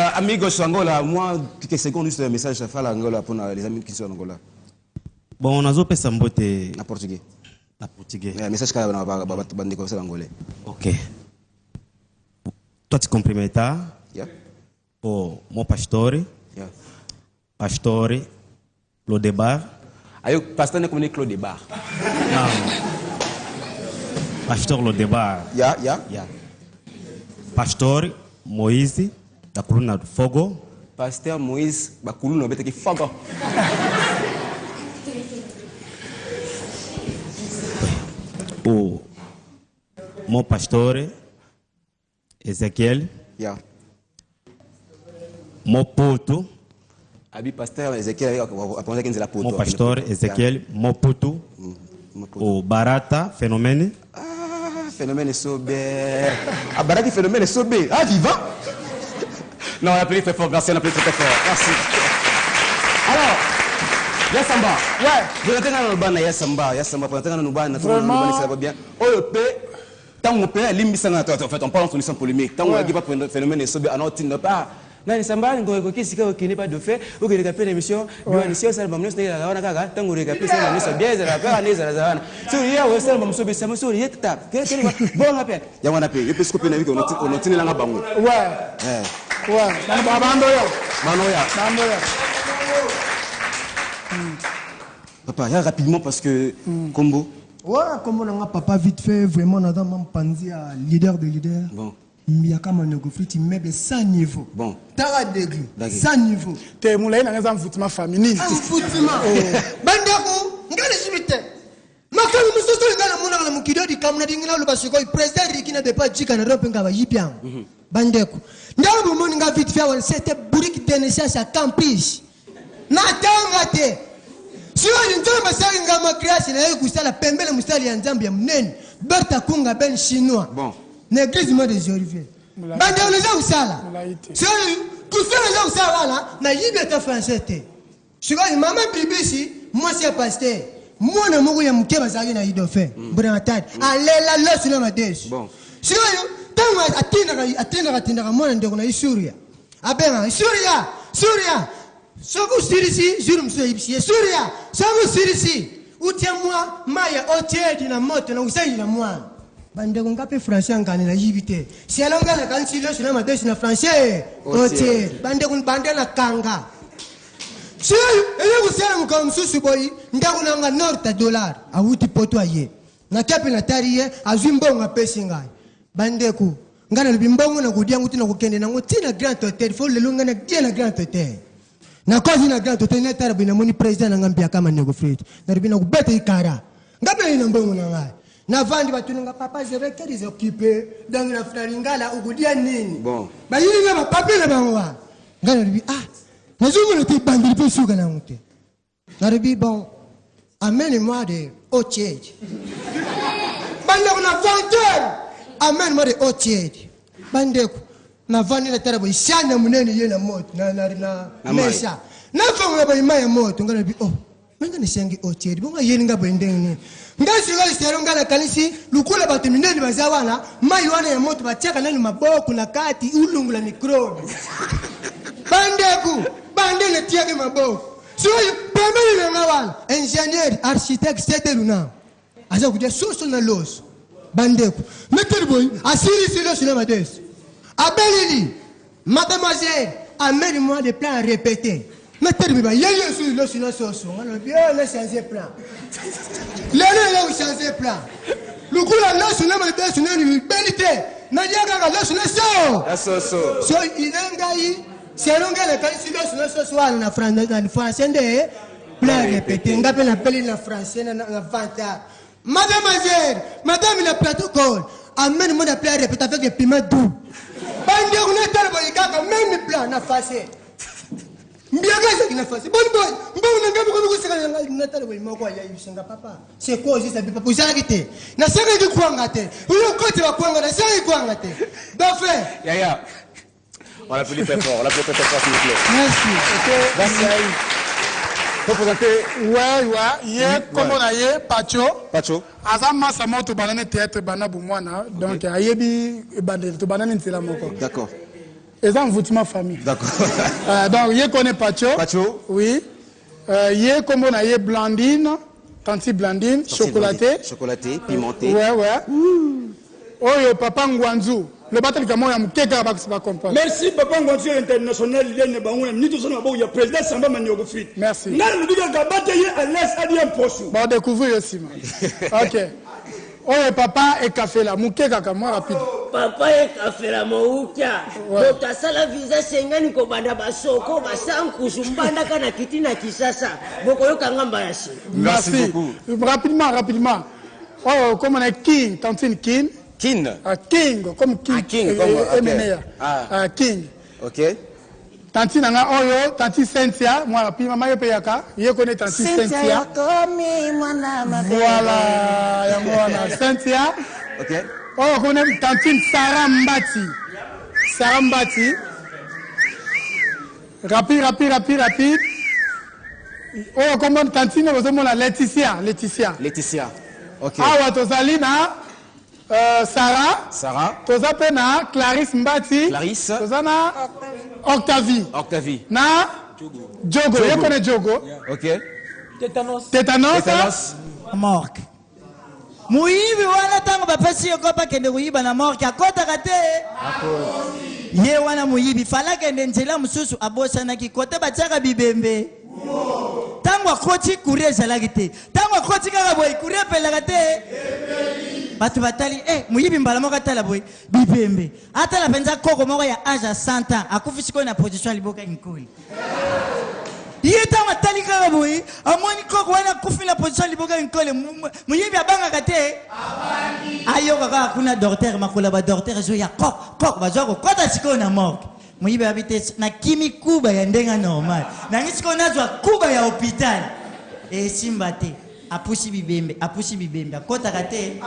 amigos Angola, moi, quelques secondes, juste un message à faire à Angola pour les amis qui sont en Angola. Bon, on a zo pesa mbote en portugais. En portugais. Un message à bande comme ça en angolais. OK. Toi tu cumprimenta. Oh, mon pastore. Pastore Lodebar. Ayo pasteur ne connaît Claude Debar. Pastor Lodebar. Yeah. Pastor Moïse da coluna do Fogo. Pasteur Moïse da coluna beta que Fogo. O mon pastor Ezequiel. Mon poto. Abi pasteur Ezequiel apprendre que la poto. Mon pastor Ezequiel, mon poto. O Barata phénomène. Phénomène sobe. Ah Barata phénomène sobe. Ah vivant. Non, on applaudit très fort. Merci, on applaudit très fort. Merci. Alors, Yassamba. Ouais. Vous êtes dans le ban Yassamba. Vous êtes dans le ban. Vraiment. Ça va bien. OEP. Tant qu'on peut limiter en fait, on parle en solution polémique. Tant qu'on a pas phénomène sobe, alors tu ne pas. Non, Yassamba, on qui n'est pas de fait. Ou que les capés d'émission, bien ici, ça va me laisser la wana kaga. Tant qu'on les capés, ça va me laisser bien. Ça va pas aller, ça va. Si il y a aussi un moment sobe, ça me sobe. Il y a tout. Quel bon appel. Il y a un appel. Il peut se couper la vie qu'on a tenu la bango. Ouais. Bandoya. Papa, rapidement parce que Combo. Ouais, Combo n'a papa vite fait vraiment n'a pas pensé à leader de leader. Bon. Il y a comme un négophite meuble sans niveau. Bon. Tara degré. Sans niveau. T'es moulin dans un foutement féminin. Un foutement. Bandako, ngale subite. Makamu musoso ngala muna la mukido di kamna dingina lo basiko president rikina de pas jika na rope ngaba yipian. Bandeko. Ndabu moni nga vite fait wal c'était bourrique de naissance à campus. Na tangate. Si on ndio masali ngama création na yeye kusala pembele mustali ya Nzambia mnene. Berta kunga ben chinois. Bon. L'église m'a des Olivier. Bandeko les gens usala. Si kusala les gens usala là, na yibe ta français te. Si on maman bibisi, moi c'est pasteur. Moi na mogo ya mukeba zaki na idofe. Brantad. Alela lo sina madesh. Bon. Si on tango atina mwana ndeko na Isuria. Abenga Suria. Soku sirisi jurum so ibisi. Suria. Soku sirisi. Utia maya otiedi na moto na usayi na mwana. Bandeko ngape français ngane na yibite. Si alonga na kansi lo sina madesh na français. Otiedi. Bandeko bandela kanga. Si ele kusela mukam susu boy ndaku nanga norta dollar awuti poto aye na kapi na tariye azimbonga pesinga bandeku ngana limbongo na kudia nguti na kukende na nguti na grand hotel fo lelo ngana dia na grand hotel na kozi na grand hotel na tarabu na moni president na ngambia kama nego free na ribina kubeta ikara ngabe ina mbongo na ngai na vandi batunanga papa zebeke is occupé donc na fnaringala ukudia nini bon bayini na papa na bangwa ngana ribi Nazumu ne te bandiri pe suga na mute. Naribi bon. Amène-moi de Otied. Bandeko na vanteur. Amène-moi de Otied. Bandeko na vani na tarabo ishana munene ye na moto na mesha. Na fonga ba imaya moto ngana bi oh. Menga ni sengi Otied. Bonga yeni nga bendeni. Ngasi ngali sero ngala kanisi lukula batu minene bazawana mai wana ya moto bachaka nani maboko na kati ulungula mikrobi. Bandeko bande le tiage maboko. So pembele na ngawala. Ingénieur, architecte, c'était luna. Aza kudia soso na los. Bandeko. Meter boy, asiri silo sur ma des. Abelili. Mademoiselle, amène-moi des plans répétés. Meter boy, yeye sur lo sur soso. On a bien le changer plan. Le changer plan. Le coup la lo sur ma des sur une belle na yaga lo sur so. So il engai si alonga la kanisi lo sino so na français ndé plein répété ngape na peli na français na vanta mademoiselle madame le protocole amène-moi de plein répété avec des piments doux bande on est tellement kaka même plan na face Mbiaga ezaki na fasi. Bon boy, mbongo na ngabu ko seka na tala boy moko ya yusenga papa. C'est quoi aussi ça papa pour ça kité. Na seka ki kwanga te. Uyo kote wa kwanga na seka kwanga te. Dauphin. Yaya. On l'applaudit très fort, s'il vous plaît. Merci. Merci. Faut présenter. Ouais, yé comme on a yé Pacho. Pacho. Azama sa moto banane théâtre bana boumwana donc ayebi bandel to banane ntela moko. D'accord. Et ça, ma famille. D'accord. Donc, il connaît Pacho. Pacho. Oui. Il comme on a eu Blandine, Tanti Blandine, chocolaté. Chocolaté, pimenté. Ouais. Oh, papa Ngwanzu. Le bataille comme moi, il y a un comprendre. Merci, papa Ngwanzu international. Il y a un président Samba Maniogo Fit. Merci. Nous avons bataillé à l'Est à l'Iem Pochou. Bon, découvrir aussi. Ok. Oh, papa et café là, mouké kaka moi rapide. Papa et café là, moukia. Donc, ça la visa sengani ko banda basoko, basanku, zumbanda kana kiti na kisasa. Boko yo kangamba yashi. Merci beaucoup. Rapidement. Oh, comme on est King, tantine King. King. King, comme King. King, comme King. Ok. Tanti nanga oyo, tanti Cynthia, moi puis maman yo peyaka, ye connaît tanti Cynthia. Voilà, ya mwana Cynthia. OK. Oh, connaît tanti Sarah Mbati. Rapide. Oh, comment tanti no bozomona Laetitia. OK. Awa tozalina Sarah. Toza pe na Clarisse Mbati. Toza na Octavie. Na Djogo. Vous connaissez Djogo? OK. Tétanos. Morgue. Muibi wana tango bapesi yoko pa kende kuiba na morgue akota kate. Ye wana muibi fala kende nzela mususu abosana ki kote bachaka bibembe. Tango akoti kurie zalaki te. Tango akoti kaka boy kurie pelaka te. Batu batali muyibi mbala moko atala boy bibembe atala penza koko moko ya âge à 100 ans akufisi ko na position liboka nkoli yeta matali kaka boy amoni koko wana kufi na position liboka nkoli muyibi abanga kate abandi ayo kaka kuna docteur makola ba docteur zo ya kok bazwa ko kota siko na morgue muyibi habite na kimi kuba ya ndenga normal na ngisiko nazwa kuba ya hôpital simbate apusi bibembe akota kate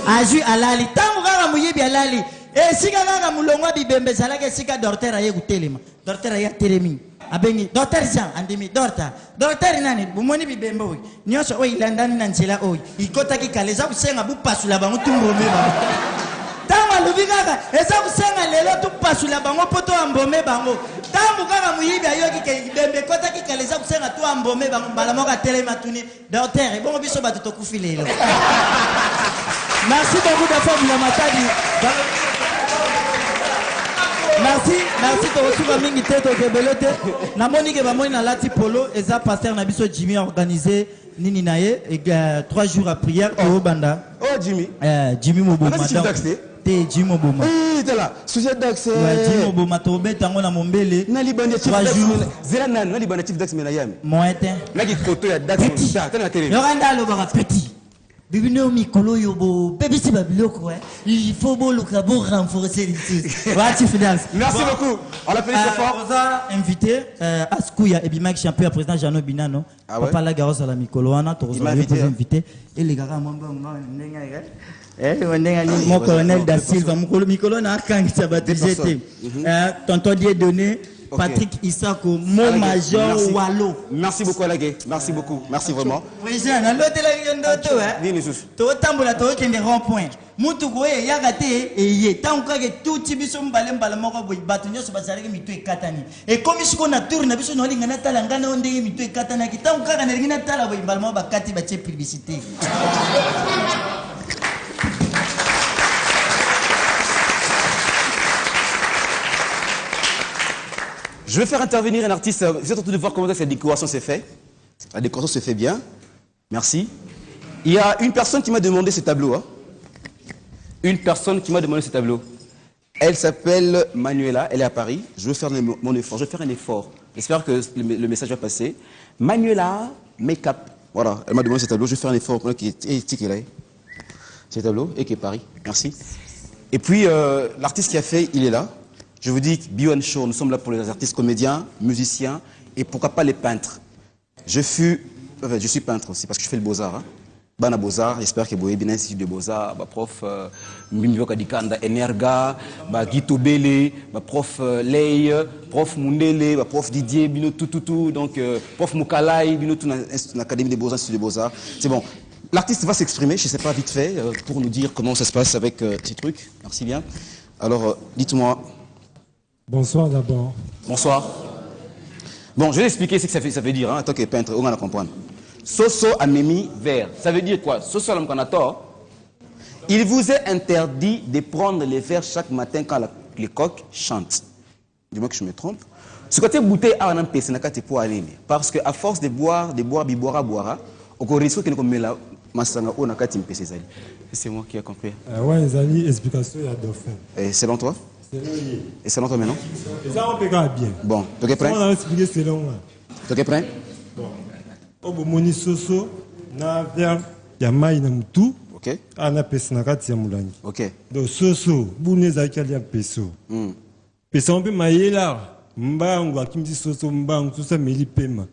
azui alali tangu kaka muyibi alali esika kaka mulongwa bibembe zalaka esika docteur aye kutelema docteur aye atelemi abengi docteur Jean andimi docteur nani bumoni bibembe oyo nyonso oyo ilandani na nzela oyo ikotaki kala eza kusenga bupasula bango tumbome bango tango alobi kaka eza kusenga lelo tupasula bango mpo to ambome bango tango kaka muyibi ayoki ke bibembe kotaki kala eza kusenga to ambome bango mbala moko atelemi atuni docteur ebongo biso bato tokufi lelo. Merci beaucoup d'avoir la matadi. Merci de retour à mingi tete au Kebelote. Na monique ba na lati polo eza pasteur na biso Jimmy organisé nini naye 3 jours à prière au banda. Oh Jimmy. Jimmy Moboma. Te Jimmy Moboma. Oui, t'es là. Sujet d'accès. Jimmy Moboma to betango na mombele. Na libanda 3 jours. Zela na libanda chief d'accès menayam. Moete. Na ki koto ya d'accès. Ta na télé. Yoranda lo bara petit. Bibino mikolo yobo bébé babiloko il faut renforcer les choses. Merci beaucoup. On l'a fait très fort. On a invité Askouya et Bimak champion président Jano Binano. Papa la garosse à la mikolo ana to invité et les gars mon colonel da Silva mikolo na kan sabatisé tonton Dieu donné Patrick Isako, mon major Wallo. Merci beaucoup, Alagué. Merci beaucoup. Merci vraiment. Oui, j'ai un autre tu as tambola, tu as des ronds-points. Moutoukou, il y a gâté et il y a tant que tout type de balem balamoko, batonio, se basale, mito et katani. Et comme je connais tourne, na biso noli ngana talangana onde mito et katana, qui tant que ngana tala, balmo bakati bache publicité. Je vais faire intervenir un artiste. Vous êtes en train de voir comment cette décoration s'est faite. La décoration se fait bien. Merci. Il y a une personne qui m'a demandé ce tableau. Hein. Une personne qui m'a demandé ce tableau. Elle s'appelle Manuela. Elle est à Paris. Je veux faire mon effort. Je vais faire un effort. J'espère que le message va passer. Manuela Make-up. Voilà. Elle m'a demandé ce tableau. Je vais faire un effort pour qui est là. Ce tableau et qui est Paris. Merci. Et puis, l'artiste qui a fait, il est là. Je vous dis, B1 Show, nous sommes là pour les artistes comédiens, musiciens Et pourquoi pas les peintres? Je suis peintre aussi parce que je fais le beaux-arts. Hein. Bana beaux-arts, j'espère que vous avez bien institut de beaux-arts, prof Mbimbo Kadikanda Energa, Guito Bele, prof Ley, prof Mundele, prof Didier, Bino tout, donc prof Moukalai, Bino tout l'Académie des beaux-arts, institut de beaux-arts. C'est bon. L'artiste va s'exprimer, je ne sais pas, vite fait, pour nous dire comment ça se passe avec ces trucs. Merci bien. Alors, dites-moi. Bonsoir d'abord. Bonsoir. Bon, je vais expliquer ce que ça veut dire, hein, en tant que peintre, on va comprendre. Soso anémie vert. Ça veut dire quoi? Soso alamkanator. Il vous est interdit de prendre les verres chaque matin quand les coqs chantent. Dis-moi que je me trompe. Ce côté bouteille a un PC pour aller. Parce qu'à force de boire, boire, on risque que nous mettons masanga ou nakati mpese zali. C'est moi qui ai compris. Ouais, zali explication il y a dauphin. Et selon toi? Et selon toi maintenant? Ça on peut bien. Bon, tu es prêt? On a expliqué selon moi. Tu es prêt? Bon. Obomoni soso na ver ya mai na mutu. OK. Ana pesa na kati ya mulangi. OK. Donc soso buneza kali ya peso. Pesa on peut mayela mbangu akimzi soso mbangu soso meli pema.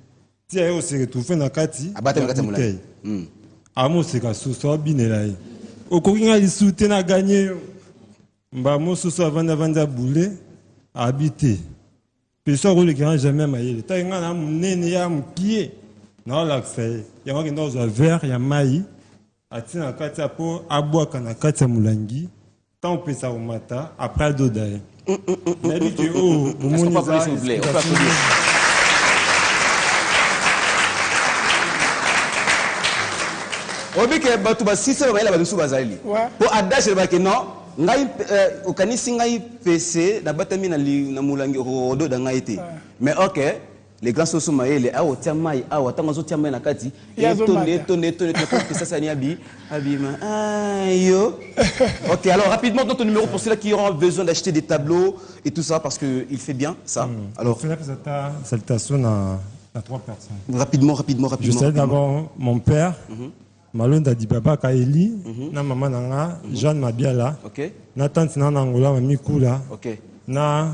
Ti ayo se retrouver na kati. Abate na kati ya mulangi. Amo se ka soso abinela yi. Okoki nga lisute na gagner. Mba mo soso avanda boule habiter. Pesa ko le grand jamais mayele. Ta nga na munene ya mukie. Non, là, il y a un verre, il y a maï, il y a un katapo, aboaka na kata mulangi, tant on peut ça au matin, après le dodaï. Mais dit que, oh, mon s'il vous plaît, on peut applaudir. Obi ke batu ba sisi ba ila ba dusu bazali. Pour adage ba ke non, ngai okanisi ngai PC na batami na mulangi rodo da ngai te. Mais OK. Les grands sosos maïle, ah, tiamai, ah, tangazo tiamai nakati, étonné, ça ça ni abima, yo. Ok, alors rapidement ton numéro pour ceux qui auront besoin d'acheter des tableaux et tout ça parce que il fait bien ça. Alors. Salutation à 3 personnes. Rapidement. Je salue d'abord mon père, Malonda Dibaba Kaeli, na maman nanga, Jeanne Mabiala, na tante nana Angola Mamikula, na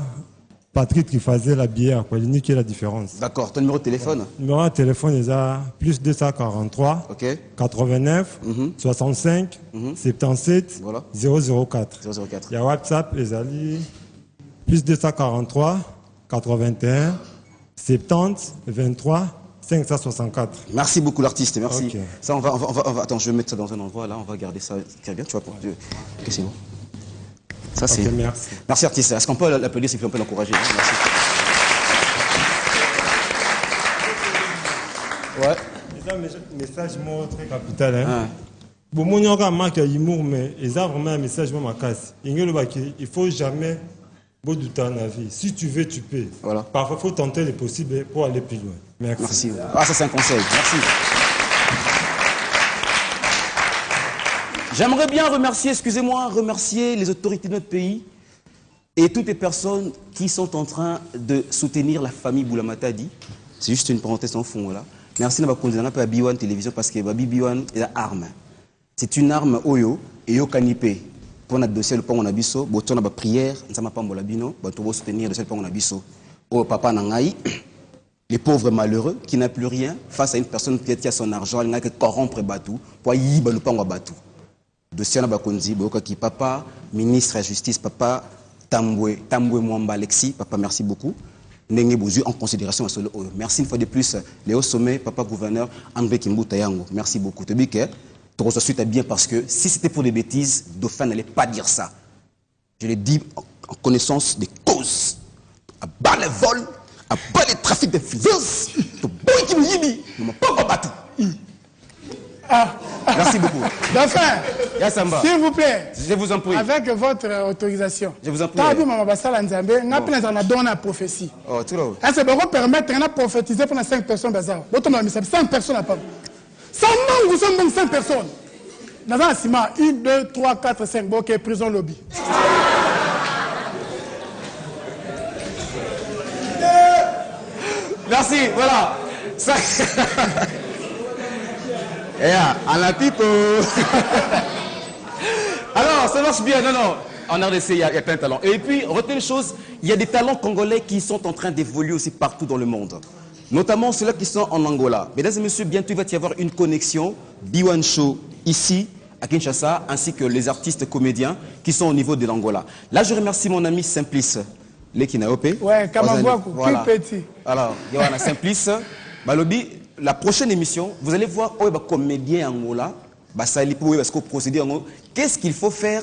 Patrick qui faisait la bière, pour indiquer la différence. D'accord, ton numéro de téléphone? Numéro de téléphone est à plus 243 89 65 77 004. Il y a WhatsApp, les alliés, plus 243 81 70 23 564. Merci beaucoup l'artiste, merci. Okay. Ça, on va, attends, je vais mettre ça dans un endroit là, on va garder ça très bien, tu vois, pour Dieu. Ok, c'est bon. Ça, c'est... Okay, merci. Merci artiste. Est-ce qu'on peut l'applaudir, s'il vous plaît, on peut l'encourager? Merci. Ouais. C'est un message très capital. Hein? Bon, mon yoga marque humour, mais il y a vraiment un message dans ma casse. Il ne faut jamais douter en la vie. Si tu veux, tu peux. Voilà. Parfois, il faut tenter le possible pour aller plus loin. Merci. Merci. Ah, ça, c'est un conseil. Merci. J'aimerais bien remercier les autorités de notre pays et toutes les personnes qui sont en train de soutenir la famille Boulamatadi. C'est juste une parenthèse en fond là. Merci de m'accompagner à B1 Télévision parce que B1 est une arme. C'est une arme oyo et yo kanipé. Pour notre dossier le pont on a biso, boton na prière, nsama pambola bino, bato bo soutenir le dossier le pont on a biso. Oh papa nangai, les pauvres malheureux qui n'ont plus rien face à une personne qui a son argent, il n'a que corrompre batou, pour y ba le pont batou. Dossier na bakonzi boka ki papa ministre de la justice papa Tambwe Mwamba Alexis papa merci beaucoup ndenge bozu en considération solo merci une fois de plus Léo Sommet papa gouverneur André Kimbuta yango merci beaucoup te bike to ça suite bien parce que si c'était pour des bêtises Dauphin n'allait pas dire ça je l'ai dit en connaissance des causes à bas les vols à bas les trafics d'influence to boy qui me yibi ne pas battu. Merci beaucoup. Dauphin, s'il vous plaît, je vous en prie. Avec votre autorisation, je vous en prie. Tabi Mama Basala Nzambe, n'a pas dans la donne à prophétie. Oh, tout là. Est-ce que vous permettre de prophétiser pour 5 personnes bazar? Votre nom, 5 personnes à pas. 100 mangues, 5 personnes. Dans un ciment, 1, 2, 3, 4, 5, ok, prison lobby. Merci, voilà. Ça... à la pipe. Alors, ça marche bien. Non. En RDC, il y a plein de talents. Et puis, retenez une chose, il y a des talents congolais qui sont en train d'évoluer aussi partout dans le monde. notamment ceux-là qui sont en Angola. Mesdames et messieurs, bientôt il va y avoir une connexion B1 Show ici à Kinshasa, ainsi que les artistes comédiens qui sont au niveau de l'Angola. Là, je remercie mon ami Simplice, Lekinaope. Ouais, Kamagwaku, voilà. plus petit. Alors, Yohana Simplice, Balobi, la prochaine émission, vous allez voir, oh, comédien Angola, qu'est-ce qu'il faut faire